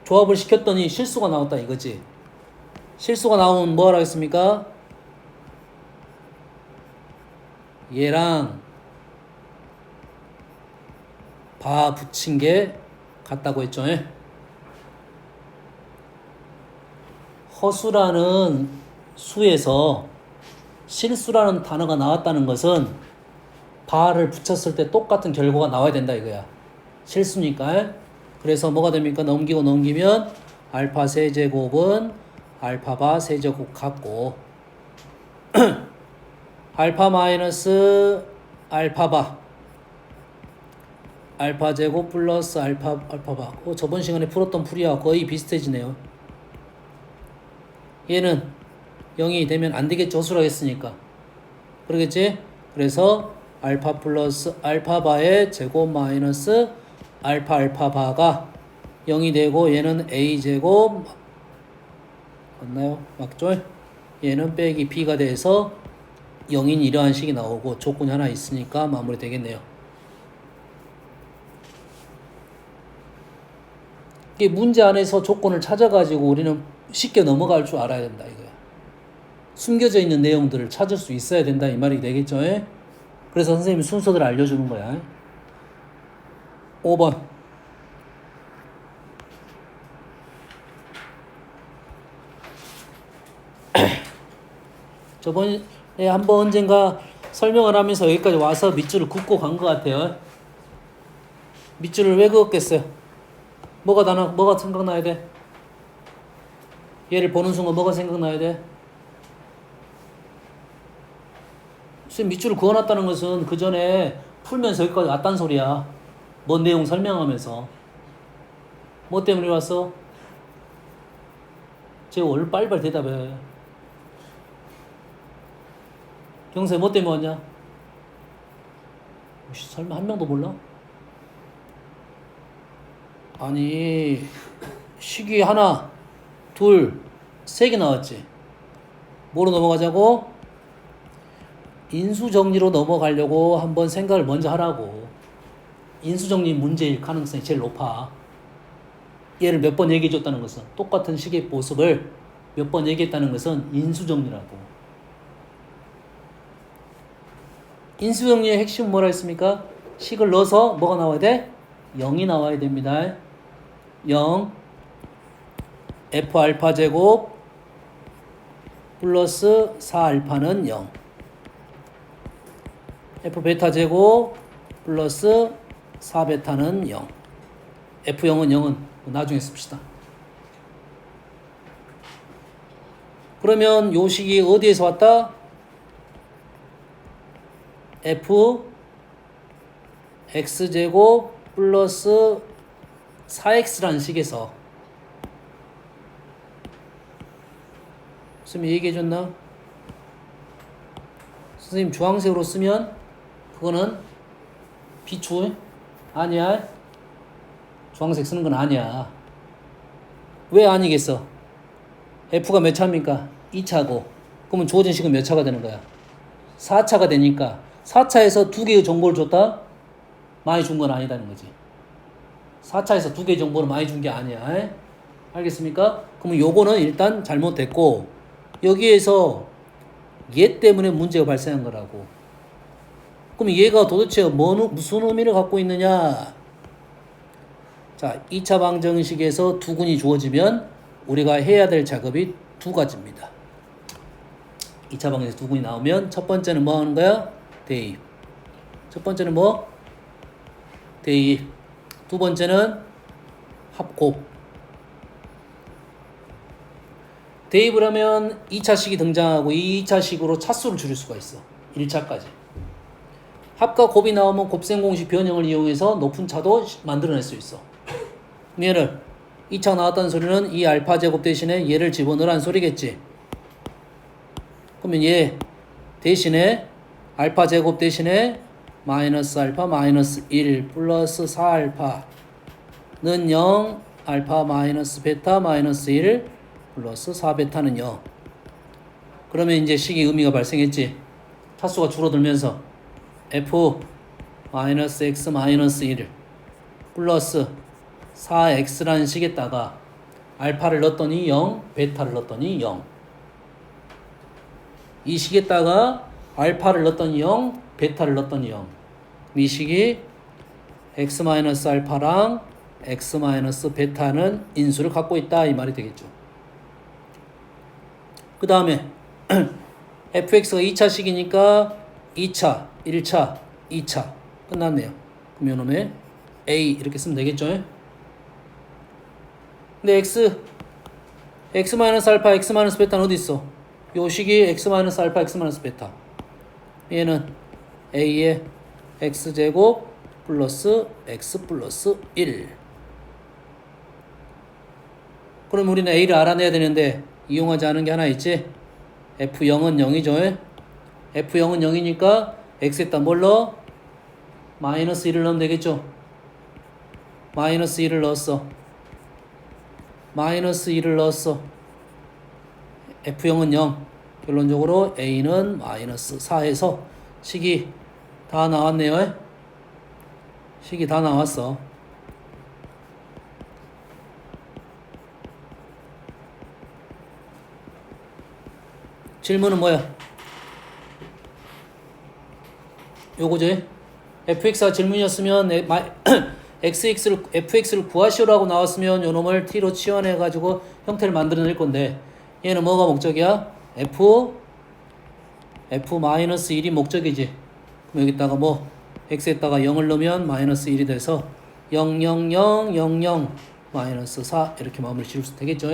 조합을 시켰더니 실수가 나왔다 이거지. 실수가 나오면 뭐 하겠습니까? 얘랑 바 붙인 게 같다고 했죠. 허수라는 수에서 실수라는 단어가 나왔다는 것은 바를 붙였을 때 똑같은 결과가 나와야 된다 이거야. 실수니까. 그래서 뭐가 됩니까? 넘기면 알파 세제곱은 알파바 세제곱 같고 알파 마이너스 알파바 알파 제곱 플러스 알파바. 저번 시간에 풀었던 풀이와 거의 비슷해지네요. 얘는 0이 되면 안 되겠죠. 허수라고 했으니까. 그러겠지? 그래서 알파 플러스 알파바의 제곱 마이너스 알파바가 0이 되고 얘는 a 제곱 맞나요? 맞죠? 얘는 빼기 b가 돼서 0인 이러한 식이 나오고 조건이 하나 있으니까 마무리 되겠네요. 이게 문제 안에서 조건을 찾아가지고 우리는 쉽게 넘어갈 줄 알아야 된다 이거야. 숨겨져 있는 내용들을 찾을 수 있어야 된다 이 말이 되겠죠? 그래서 선생님이 순서들을 알려주는 거야. 5번 저번에 한번 언젠가 설명을 하면서 여기까지 와서 밑줄을 긋고 간 것 같아요. 밑줄을 왜 그었겠어요? 뭐가 생각나야 돼? 얘를 보는 순간 뭐가 생각나야 돼? 선생님 밑줄을 그어놨다는 것은 그 전에 풀면서 여기까지 왔단 소리야. 뭔 내용 설명하면서. 뭐 때문에 왔어? 제가 얼른 빨리빨리 대답해. 경세 뭐 때문에 왔냐? 혹시 설마 한 명도 몰라? 아니 식이 하나, 둘, 세 개 나왔지. 뭐로 넘어가자고? 인수정리로 넘어가려고 한번 생각을 먼저 하라고. 인수정리 문제일 가능성이 제일 높아. 얘를 몇 번 얘기해 줬다는 것은, 똑같은 식의 모습을 몇 번 얘기했다는 것은 인수정리라고. 인수정리의 핵심은 뭐라 했습니까? 식을 넣어서 뭐가 나와야 돼? 0이 나와야 됩니다. 0 f 알파 제곱 플러스 4 알파는 0 f 베타 제곱 플러스 4 베타는 0 f0은 0은 나중에 씁시다. 그러면 요 식이 어디에서 왔다? f x제곱 플러스 4x라는 식에서 선생님 얘기해줬나? 선생님 주황색으로 쓰면 그거는 비추 아니야. 주황색 쓰는 건 아니야. 왜 아니겠어? f가 몇 차입니까? 2차고 그러면 주어진 식은 몇 차가 되는 거야? 4차가 되니까 4차에서 두 개의 정보를 줬다? 많이 준 건 아니다는 거지. 4차에서 두 개의 정보를 많이 준 게 아니야. 에? 알겠습니까? 그러면 요거는 일단 잘못됐고 여기에서 얘 때문에 문제가 발생한 거라고. 그럼 얘가 도대체 무슨 의미를 갖고 있느냐? 자, 2차 방정식에서 두근이 주어지면 우리가 해야 될 작업이 두 가지입니다. 2차 방정식에서 두근이 나오면 첫 번째는 뭐 하는 거야? 대입. 첫 번째는 뭐? 대입. 두 번째는 합곱. 대입을 하면 2차식이 등장하고 이 2차식으로 차수를 줄일 수가 있어. 1차까지. 합과 곱이 나오면 곱셈공식 변형을 이용해서 높은 차도 만들어낼 수 있어. 얘를 2차 나왔다는 소리는 이 알파 제곱 대신에 얘를 집어넣으라는 소리겠지. 그러면 얘 대신에 알파 제곱 대신에 마이너스 알파 마이너스 1 플러스 4알파는 0 알파 마이너스 베타 마이너스 1 플러스 4베타는 0. 그러면 이제 식의 의미가 발생했지. 차수가 줄어들면서 f 마이너스 x 마이너스 1 플러스 4x라는 식에다가 알파를 넣었더니 0 베타를 넣었더니 0. 이 식에다가 알파를 넣었더니 0 베타를 넣었더니 0. 이 식이 x 마이너스 알파랑 x 마이너스 베타는 인수를 갖고 있다 이 말이 되겠죠. 그 다음에 fx가 2차식이니까 2차, 1차, 2차 끝났네요. 그럼 요놈에 a 이렇게 쓰면 되겠죠. 근데 x 마이너스 알파, x 마이너스 베타는 어디 있어? 요 식이 x 마이너스 알파, x 마이너스 베타. 얘는 a의 x제곱 플러스 x 플러스 1. 그럼 우리는 a를 알아내야 되는데 이용하지 않은 게 하나 있지? f0은 0이죠. f0은 0이니까 x에다 뭘 넣어? 마이너스 1을 넣으면 되겠죠. 마이너스 1을 넣었어. 마이너스 1을 넣었어. f0은 0. 결론적으로 a는 마이너스 4에서 식이 다 나왔네요. 식이 다 나왔어. 질문은 뭐야? 요거지? fx가 질문이었으면 fx를 구하시오라고 나왔으면 요놈을 t로 치환해가지고 형태를 만들어낼 건데 얘는 뭐가 목적이야? f-1이 목적이지. 그럼 여기다가 뭐 x에다가 0을 넣으면 마이너스 1이 돼서 00000 마이너스 4 이렇게 마무리 지을 수 되겠죠.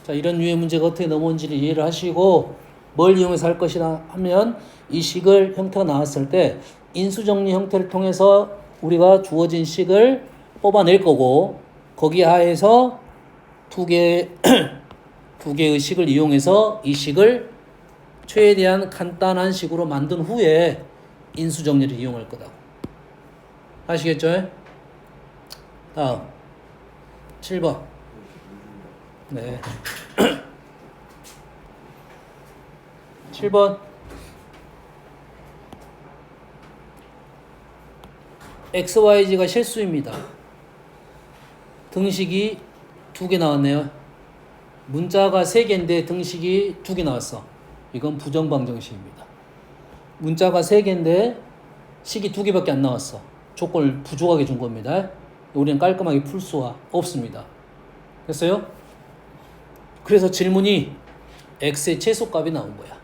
자, 이런 류의 문제가 어떻게 넘어온지를 이해를 하시고 뭘 이용해서 할 것이라 하면 이 식을 형태가 나왔을 때 인수정리 형태를 통해서 우리가 주어진 식을 뽑아낼 거고 거기 하에서 두 개의 식을 이용해서 이 식을 최대한 간단한 식으로 만든 후에 인수정리를 이용할 거다. 아시겠죠? 다음 7번. 네. 7번. XYZ가 실수입니다. 등식이 2개 나왔네요. 문자가 3개인데 등식이 2개 나왔어. 이건 부정방정식입니다. 문자가 3개인데 식이 2개밖에 안 나왔어. 조건을 부족하게 준 겁니다. 우리는 깔끔하게 풀 수가 없습니다. 됐어요? 그래서 질문이 x의 최소값이 나온 거야.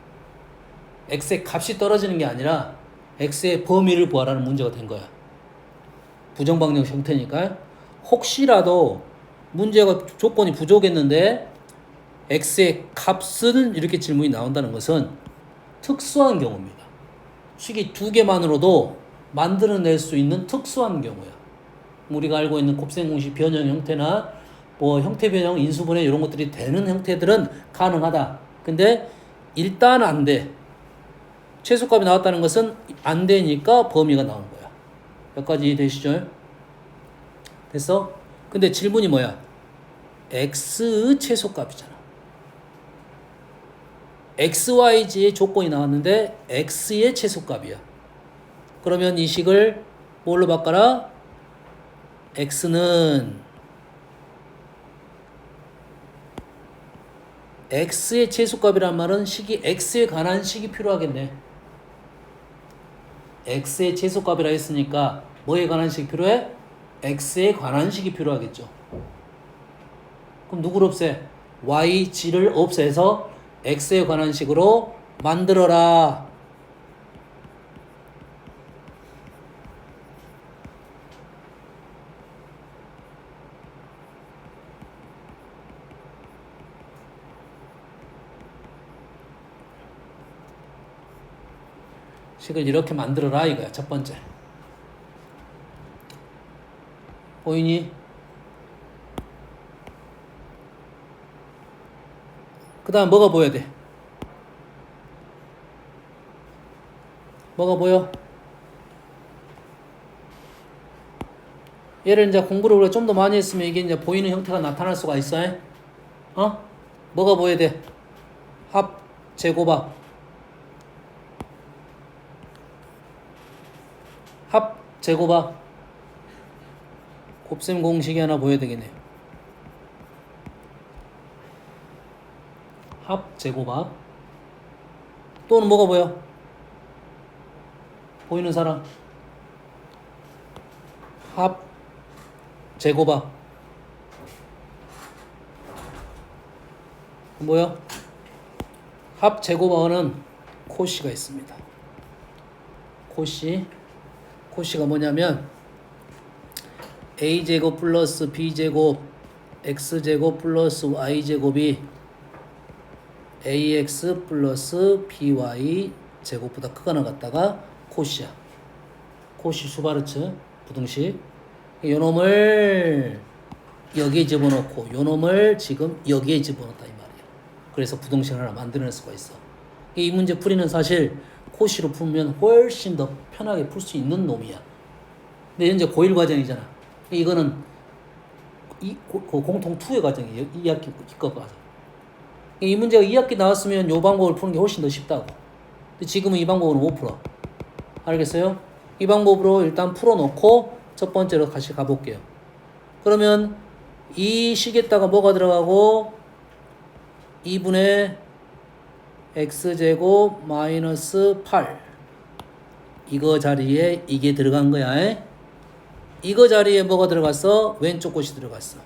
x의 값이 떨어지는 게 아니라 x의 범위를 구하라는 문제가 된 거야. 부정방정식 형태니까 혹시라도 문제가 조건이 부족했는데 x의 값은 이렇게 질문이 나온다는 것은 특수한 경우입니다. 식이 2개만으로도 만들어낼 수 있는 특수한 경우야. 우리가 알고 있는 곱셈 공식 변형 형태나 뭐 형태 변형, 인수분해 이런 것들이 되는 형태들은 가능하다. 근데 일단 안 돼. 최소값이 나왔다는 것은 안 되니까 범위가 나온 거야. 여기까지 이해되시죠? 됐어? 근데 질문이 뭐야? x의 최소값이잖아. xyz의 조건이 나왔는데 x의 최소값이야. 그러면 이 식을 뭘로 바꿔라? x는 x의 최소값이란 말은 식이 x에 관한 식이 필요하겠네. x의 최소값이라 했으니까 뭐에 관한 식이 필요해? x에 관한 식이 필요하겠죠. 그럼 누구를 없애? yg를 없애서 x에 관한 식으로 만들어라. 식을 이렇게 만들어라 이거야. 첫 번째. 보이니? 그 다음 뭐가 보여야 돼? 뭐가 보여? 얘를 이제 공부를 우리가 좀 더 많이 했으면 이게 이제 보이는 형태가 나타날 수가 있어. 뭐가 보여야 돼? 합, 제곱합. 합, 제곱합. 곱셈 공식이 하나 보여야 되겠네. 합, 제곱합. 또는 뭐가 보여? 보이는 사람? 합, 제곱합. 뭐야? 합, 제곱합은 코시가 있습니다. 코시가 뭐냐면 a제곱 플러스 b제곱 x제곱 플러스 y제곱이 ax 플러스 by 제곱보다 크거나 같다가 코시야. 코시 슈바르츠 부등식. 요놈을 여기에 집어넣고 요놈을 지금 여기에 집어넣었다 이 말이야. 그래서 부등식을 하나 만들어낼 수가 있어. 이 문제 풀이는 사실 코시로 풀면 훨씬 더 편하게 풀 수 있는 놈이야. 근데 현재 고1 과정이잖아. 이거는 공통 2의 과정이에요. 2학기 기껏 과정. 이 문제가 2학기 나왔으면 이 방법을 푸는 게 훨씬 더 쉽다고. 근데 지금은 이 방법으로 못 풀어. 알겠어요? 이 방법으로 일단 풀어놓고 첫 번째로 다시 가볼게요. 그러면 이 식에다가 뭐가 들어가고 2분의 x제곱 마이너스 8 이거 자리에 이게 들어간 거야. 이거 자리에 뭐가 들어갔어? 왼쪽 곳이 들어갔어.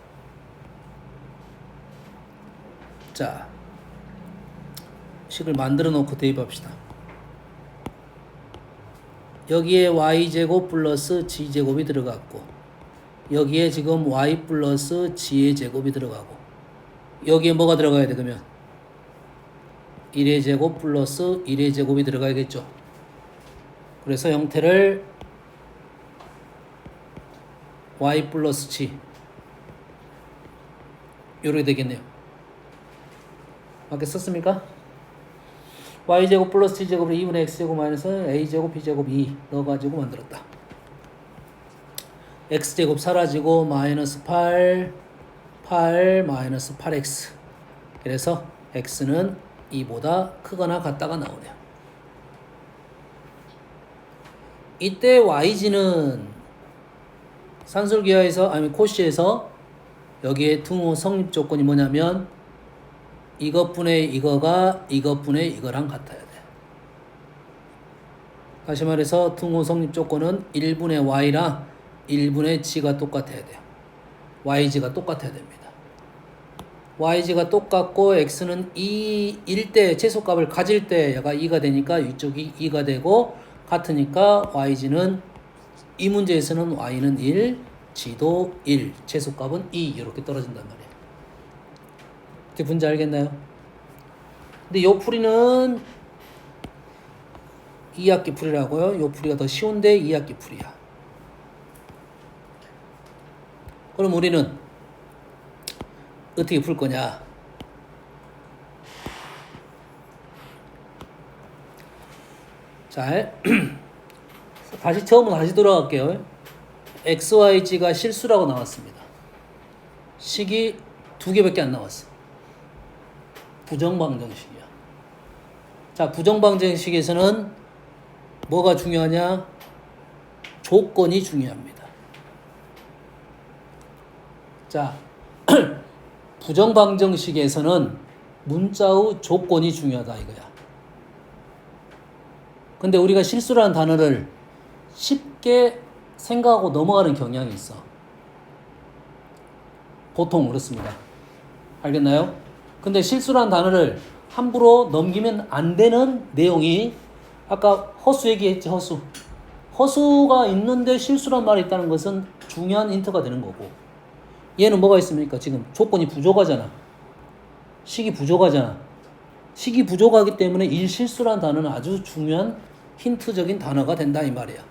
자, 식을 만들어 놓고 대입합시다. 여기에 y제곱 플러스 g제곱이 들어갔고 여기에 지금 y 플러스 g의 제곱이 들어가고 여기에 뭐가 들어가야 돼 그러면 1의 제곱 플러스 1의 제곱이 들어가야겠죠. 그래서 형태를 y 플러스 g 이렇게 되겠네요. 맞게 썼습니까? y제곱 플러스 g제곱을 2분의 x제곱 마이너스 a제곱 b제곱 2 넣어가지고 만들었다. x제곱 사라지고 마이너스 8 마이너스 8x 그래서 x는 2보다 크거나 같다가 나오네요. 이때 yg는 산술기하에서 아니 코시에서 여기에 등호 성립 조건이 뭐냐면 이것분의 이거가 이것분의 이거랑 같아야 돼. 다시 말해서 등호 성립 조건은 1분의 y랑 1분의 g가 똑같아야 돼요. yg가 똑같아야 됩니다. yg가 똑같고 x는 2일 때 최소값을 가질 때 얘가 2가 되니까 이쪽이 2가 되고 같으니까 yg는 이 문제에서는 y는 1, g도 1, 최소값은 2 이렇게 떨어진단 말이에요. 이렇게 분자 알겠나요? 근데 요 풀이는 2학기 풀이라고요. 요 풀이가 더 쉬운데 2학기 풀이야. 그럼 우리는 어떻게 풀 거냐? 자, 처음으로 다시 돌아갈게요. XYG가 실수라고 나왔습니다. 식이 2개밖에 안 나왔어. 부정방정식이야. 자, 부정방정식에서는 뭐가 중요하냐? 조건이 중요합니다. 자, 부정방정식에서는 문자의 조건이 중요하다 이거야. 근데 우리가 실수라는 단어를 쉽게 생각하고 넘어가는 경향이 있어. 보통 그렇습니다. 알겠나요? 근데 실수라는 단어를 함부로 넘기면 안 되는 내용이 아까 허수 얘기했지, 허수. 허수가 있는데 실수란 말이 있다는 것은 중요한 힌트가 되는 거고 얘는 뭐가 있습니까? 지금 조건이 부족하잖아. 식이 부족하잖아. 식이 부족하기 때문에 일실수란 단어는 아주 중요한 힌트적인 단어가 된다 이 말이야.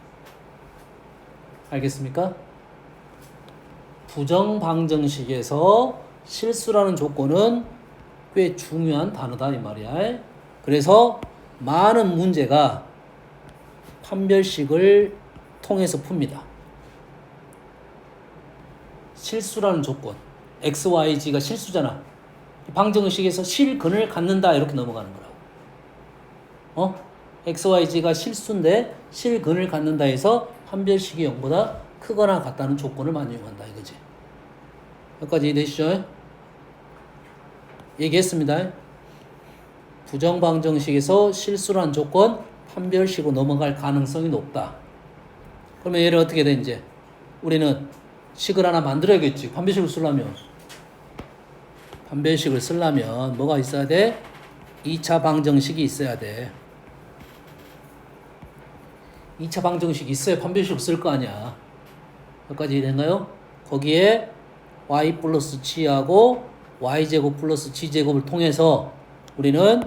알겠습니까? 부정방정식에서 실수라는 조건은 꽤 중요한 단어다 이 말이야. 그래서 많은 문제가 판별식을 통해서 풉니다. 실수라는 조건 x, y, g가 실수잖아. 방정식에서 실근을 갖는다 이렇게 넘어가는 거라고. x, y, g가 실수인데 실근을 갖는다 해서 판별식이 0보다 크거나 같다는 조건을 많이 이용한다 이거지. 여기까지 이해되시죠? 얘기했습니다. 부정방정식에서 실수라는 조건 판별식으로 넘어갈 가능성이 높다. 그러면 얘를 어떻게 돼 이제? 우리는 식을 하나 만들어야겠지. 판별식을 쓰려면 뭐가 있어야 돼? 2차 방정식이 있어야 돼. 2차 방정식이 있어야 판별식을 쓸 거 아니야. 여기까지 이해된가요? 거기에 y 플러스 g하고 y제곱 플러스 g제곱을 통해서 우리는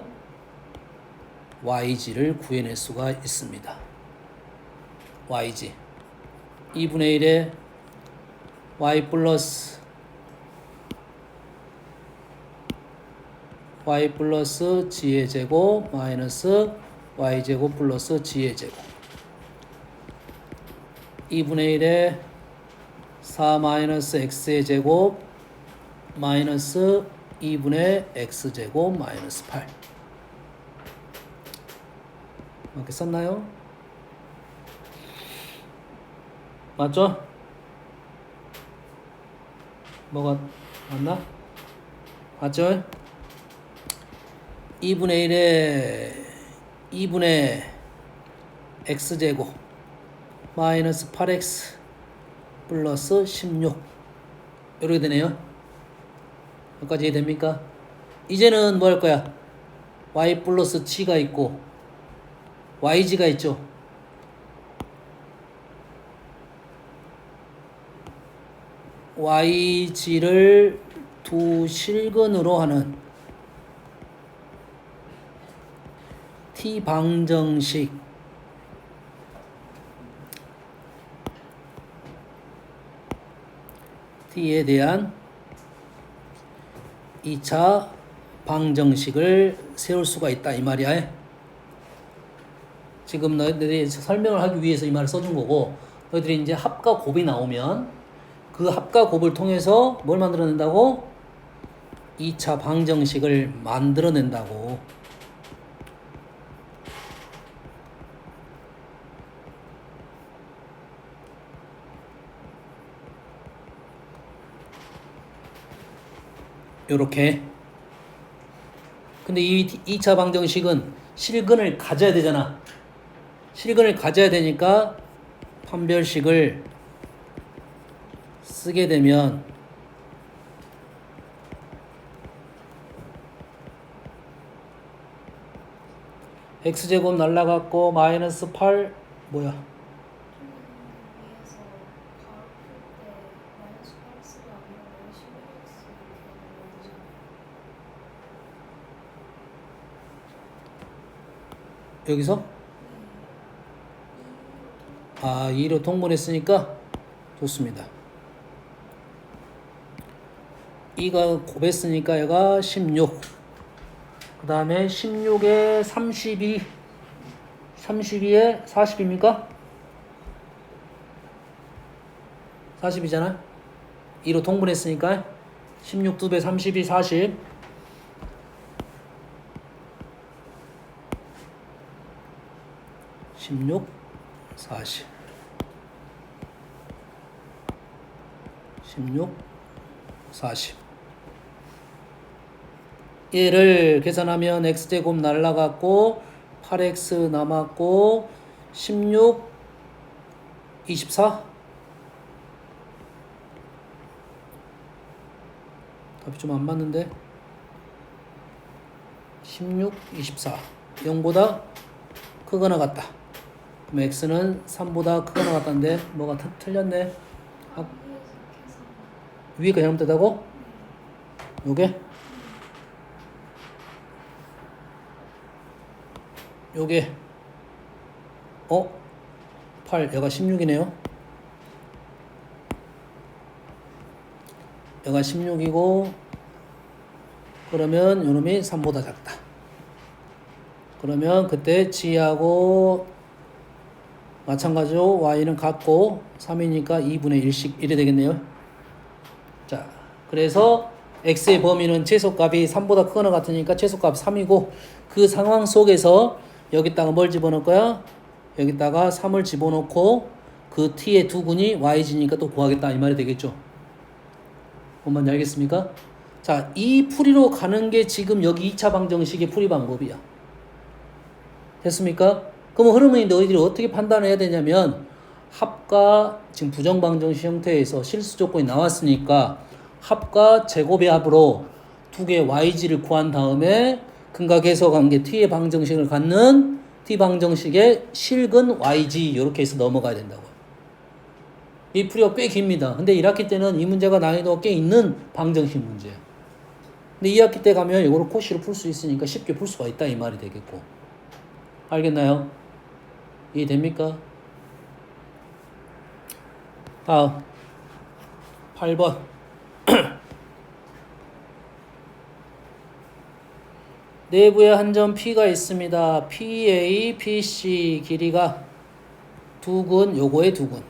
yg를 구해낼 수가 있습니다. yg 2분의 1에 y 플러스 g의 제곱 마이너스 y제곱 플러스 g의 제곱 2분의 1에 4 마이너스 x의 제곱 마이너스 2분의 x제곱 마이너스 8 이렇게 썼나요? 맞죠? 뭐가 맞나? 맞죠? 2분의 1에 2분의 x제곱 마이너스 8x 플러스 16 이렇게 되네요. 여기까지 이해됩니까? 이제는 뭐 할 거야? y 플러스 g가 있고 yg가 있죠. yg를 두 실근으로 하는 t 방정식 t에 대한 2차 방정식을 세울 수가 있다 이 말이야. 지금 너희들이 설명을 하기 위해서 이 말을 써준 거고, 너희들이 이제 합과 곱이 나오면 그 합과 곱을 통해서 뭘 만들어낸다고? 2차 방정식을 만들어낸다고. 요렇게. 근데 이 2차 방정식은 실근을 가져야 되잖아. 실근을 가져야 되니까 판별식을 쓰게 되면 x제곱 날라갔고 마이너스 8 뭐야? 위에서 바로 풀때 마이너스 8x가 아니라 마이너스 16x 되잖아. 여기서 아 2로 통분했으니까 좋습니다. 2가 곱했으니까 얘가 16. 그 다음에 16에 32. 32에 40입니까? 40이잖아. 2로 통분했으니까 16 2배 32 40. 16 40 16 40 얘를 계산하면 x제곱 날라갔고 8x 남았고 16 24 답이 좀 안 맞는데 16 24 0보다 크거나 같다. 그럼 x는 3보다 크거나 같다는데 뭐가 틀렸네. 아, 위에가 잘못되다고? 요게 8 얘가 16이네요. 얘가 16이고 그러면 요놈이 3보다 작다. 그러면 그때 g하고 마찬가지로 y는 같고 3이니까 2분의 1씩 이래 되겠네요. 자, 그래서 x의 범위는 최소값이 3보다 크거나 같으니까 최소값 3이고 그 상황 속에서 여기다가 뭘 집어넣을 거야? 여기다가 3을 집어넣고 그 t의 두근이 yg니까 또 구하겠다 이 말이 되겠죠. 뭔 말인지 알겠습니까? 자, 이 풀이로 가는 게 지금 여기 2차 방정식의 풀이 방법이야. 됐습니까? 그럼 흐름이 너희들이 어떻게 판단해야 되냐면 합과 지금 부정방정식 형태에서 실수 조건이 나왔으니까 합과 제곱의 합으로 두 개의 yg를 구한 다음에 근각해서 관계 t의 방정식을 갖는 t 방정식의 실근 yg 이렇게 해서 넘어가야 된다고. 이 풀이가 꽤 깁니다. 근데 1학기 때는 이 문제가 난이도가 꽤 있는 방정식 문제예요. 근데 2학기 때 가면 이거를 코시로 풀 수 있으니까 쉽게 풀 수가 있다 이 말이 되겠고. 알겠나요? 이해됩니까? 다음 8번 내부에 한 점 P가 있습니다. PA, PC 길이가 두근, 요거의 두근.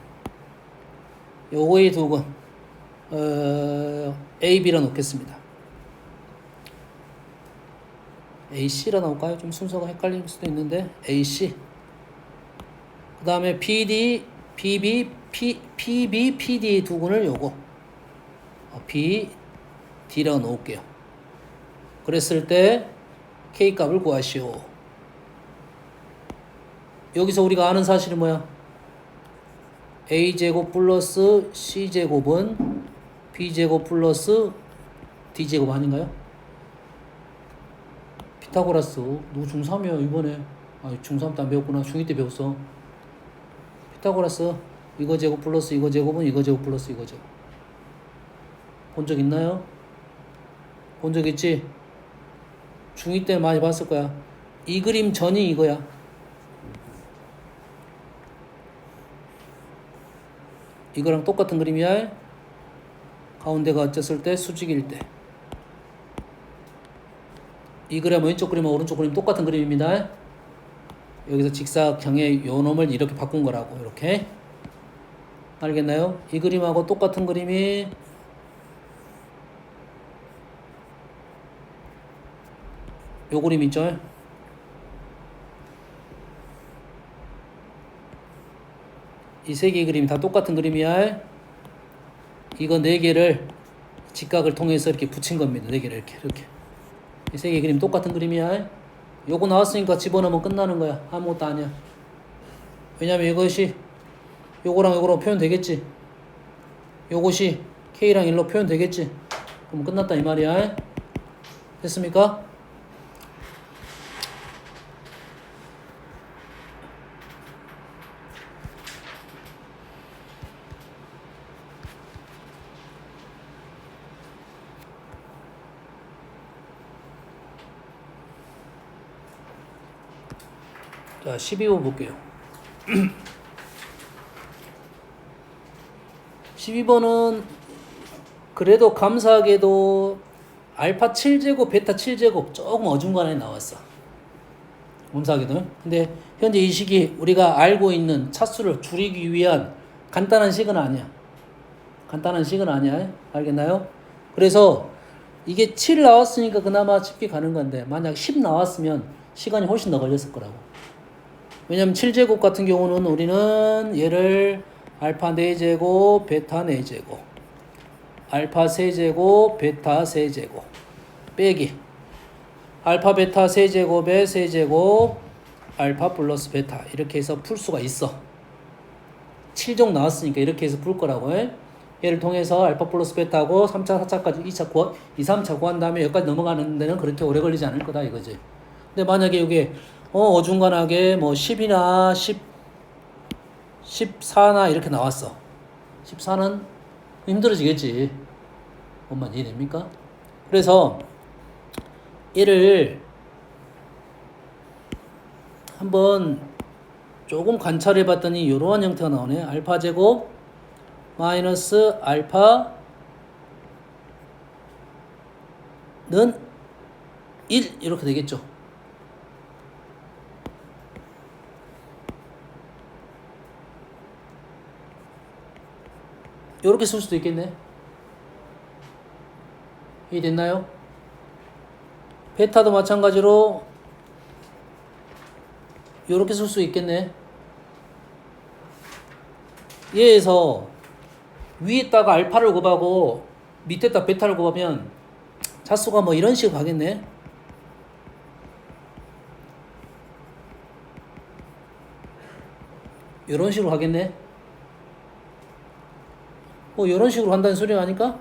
요거의 두근. A, B라 놓겠습니다. AC라 나올까요? 좀 순서가 헷갈릴 수도 있는데 AC. 그 다음에 PD, PB, PB, PD 두근을 요거 B, D라고 놓을게요. 그랬을 때 K값을 구하시오. 여기서 우리가 아는 사실이 뭐야? A제곱 플러스 C제곱은 B제곱 플러스 D제곱 아닌가요? 피타고라스. 너 중3이야 이번에. 중3 때 안 배웠구나. 중2 때 배웠어. 피타고라스. 이거 제곱 플러스 이거 제곱은 이거 제곱 플러스 이거 제곱. 본 적 있나요? 본 적 있지? 중2 때 많이 봤을 거야. 이 그림 전이 이거야. 이거랑 똑같은 그림이야. 가운데가 어쨌을 때 수직일 때. 이 그림 왼쪽 그림과 오른쪽 그림 똑같은 그림입니다. 여기서 직사각형의 요 놈을 이렇게 바꾼 거라고. 이렇게 알겠나요? 이 그림하고 똑같은 그림이 요 그림 있죠? 이 세 개의 그림이 다 똑같은 그림이야. 이거 네 개를 직각을 통해서 이렇게 붙인 겁니다. 네 개를 이렇게. 이 세 개의 그림 똑같은 그림이야. 요거 나왔으니까 집어넣으면 끝나는 거야. 아무것도 아니야. 왜냐면 이것이 요거랑 요거랑 표현되겠지. 요것이 K랑 1로 표현되겠지. 그럼 끝났다 이 말이야. 됐습니까? 자, 12번 볼게요. 12번은 그래도 감사하게도 알파 7제곱, 베타 7제곱 조금 어중간하게 나왔어. 감사하게도. 근데 현재 이 식이 우리가 알고 있는 차수를 줄이기 위한 간단한 식은 아니야. 간단한 식은 아니야. 알겠나요? 그래서 이게 7 나왔으니까 그나마 쉽게 가는 건데 만약 10 나왔으면 시간이 훨씬 더 걸렸을 거라고. 왜냐면 7제곱 같은 경우는 우리는 얘를 알파 4제곱, 베타 4제곱, 알파 3제곱, 베타 3제곱 빼기 알파 베타 3제곱에 3제곱, 알파 플러스 베타 이렇게 해서 풀 수가 있어. 7종 나왔으니까 이렇게 해서 풀 거라고. 얘를 통해서 알파 플러스 베타하고 3차, 4차까지 2, 3차 구한 다음에 여기까지 넘어가는 데는 그렇게 오래 걸리지 않을 거다 이거지. 근데 만약에 이게 어중간하게 뭐 10이나 14나 이렇게 나왔어. 14는 힘들어지겠지. 뭔 이해됩니까? 그래서 얘를 한번 조금 관찰해 봤더니 이러한 형태가 나오네. 알파 제곱 마이너스 알파는 1 이렇게 되겠죠. 이렇게 쓸 수도 있겠네. 이해됐나요? 베타도 마찬가지로 이렇게 쓸 수 있겠네. 얘에서 위에다가 알파를 곱하고 밑에다 베타를 곱하면 차수가 뭐 이런 식으로 가겠네. 이런 식으로 가겠네. 뭐 이런 식으로 간다는 소리가 아닐까?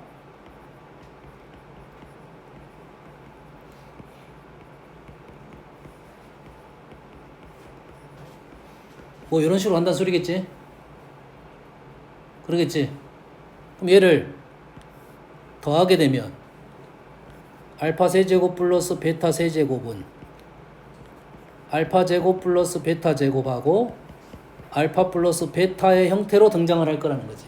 뭐 이런 식으로 간다는 소리겠지? 그러겠지? 그럼 얘를 더하게 되면 알파 세제곱 플러스 베타 세제곱은 알파 제곱 플러스 베타 제곱하고 알파 플러스 베타의 형태로 등장을 할 거라는 거지.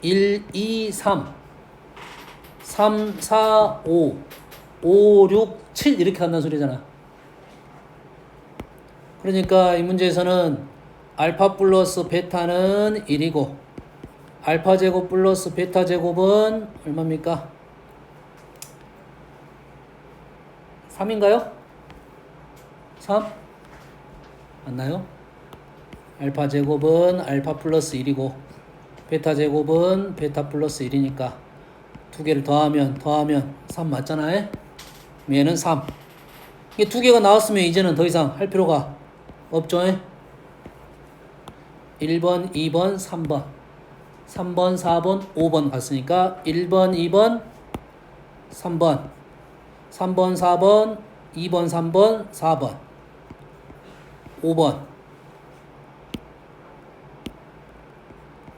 1, 2, 3 3, 4, 5 5, 6, 7 이렇게 간다는 소리잖아. 그러니까 이 문제에서는 알파 플러스 베타는 1이고 알파 제곱 플러스 베타 제곱은 얼마입니까? 3인가요? 3? 맞나요? 알파 제곱은 알파 플러스 1이고 베타 제곱은 베타 플러스 1이니까 두 개를 더하면 3 맞잖아요? 얘는 3. 이게 두 개가 나왔으면 이제는 더 이상 할 필요가 없죠? 1번, 2번, 3번 3번, 4번, 5번 갔으니까 1번, 2번, 3번 3번, 4번, 2번, 3번, 4번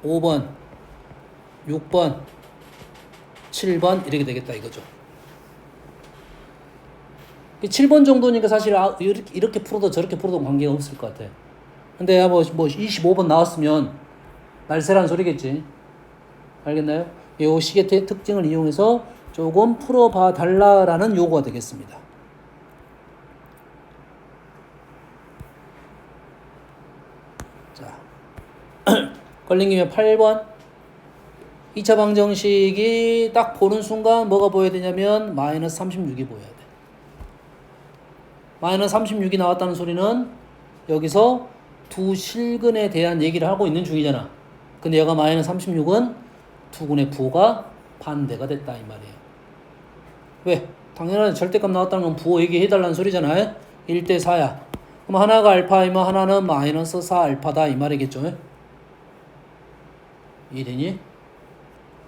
5번 6번, 7번 이렇게 되겠다 이거죠. 7번 정도니까 사실 이렇게 풀어도 저렇게 풀어도 관계가 없을 것 같아. 근데 뭐 25번 나왔으면 날새란 소리겠지. 알겠나요? 요 식의 특징을 이용해서 조금 풀어봐 달라라는 요구가 되겠습니다. 자, 걸린 김에 8번. 2차 방정식이 딱 보는 순간 뭐가 보여야 되냐면 마이너스 36이 보여야 돼. 마이너스 36이 나왔다는 소리는 여기서 두 실근에 대한 얘기를 하고 있는 중이잖아. 근데 얘가 마이너스 36은 두근의 부호가 반대가 됐다 이 말이에요. 왜? 당연하게 절대값 나왔다는 건 부호 얘기해달라는 소리잖아요. 1대 4야. 그럼 하나가 알파이면 하나는 마이너스 4 알파다 이 말이겠죠. 이해되니?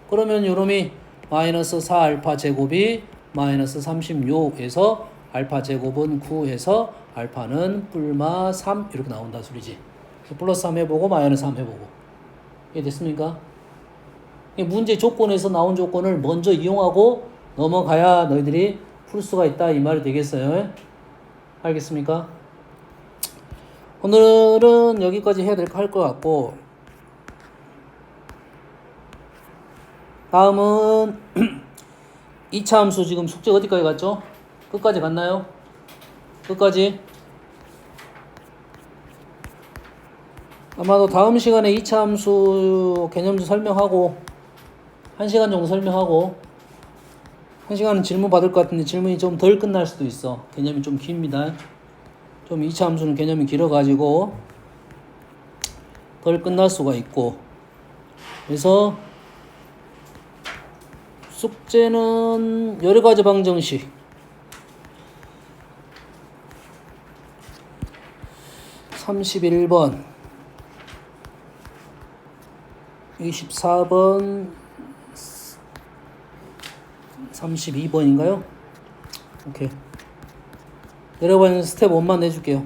그러면 요놈이 마이너스 4 알파 제곱이 마이너스 36에서 알파 제곱은 9에서 알파는 뿔마 3 이렇게 나온다 소리지. 플러스 3 해보고 마이너스 3 해보고. 이해됐습니까? 문제 조건에서 나온 조건을 먼저 이용하고 넘어가야 너희들이 풀 수가 있다 이 말이 되겠어요. 알겠습니까? 오늘은 여기까지 해야 될 것 같고 다음은 2차 함수 지금 숙제 어디까지 갔죠? 끝까지 갔나요? 끝까지? 아마도 다음 시간에 2차 함수 개념도 설명하고 1시간 정도 설명하고 1시간은 질문 받을 것 같은데 질문이 좀 덜 끝날 수도 있어. 개념이 좀 깁니다. 좀 2차 함수는 개념이 길어가지고 덜 끝날 수가 있고 그래서 숙제는 여러가지 방정식 31번 24번 32번인가요? 오케이. 여러분 스텝 1만 내줄게요.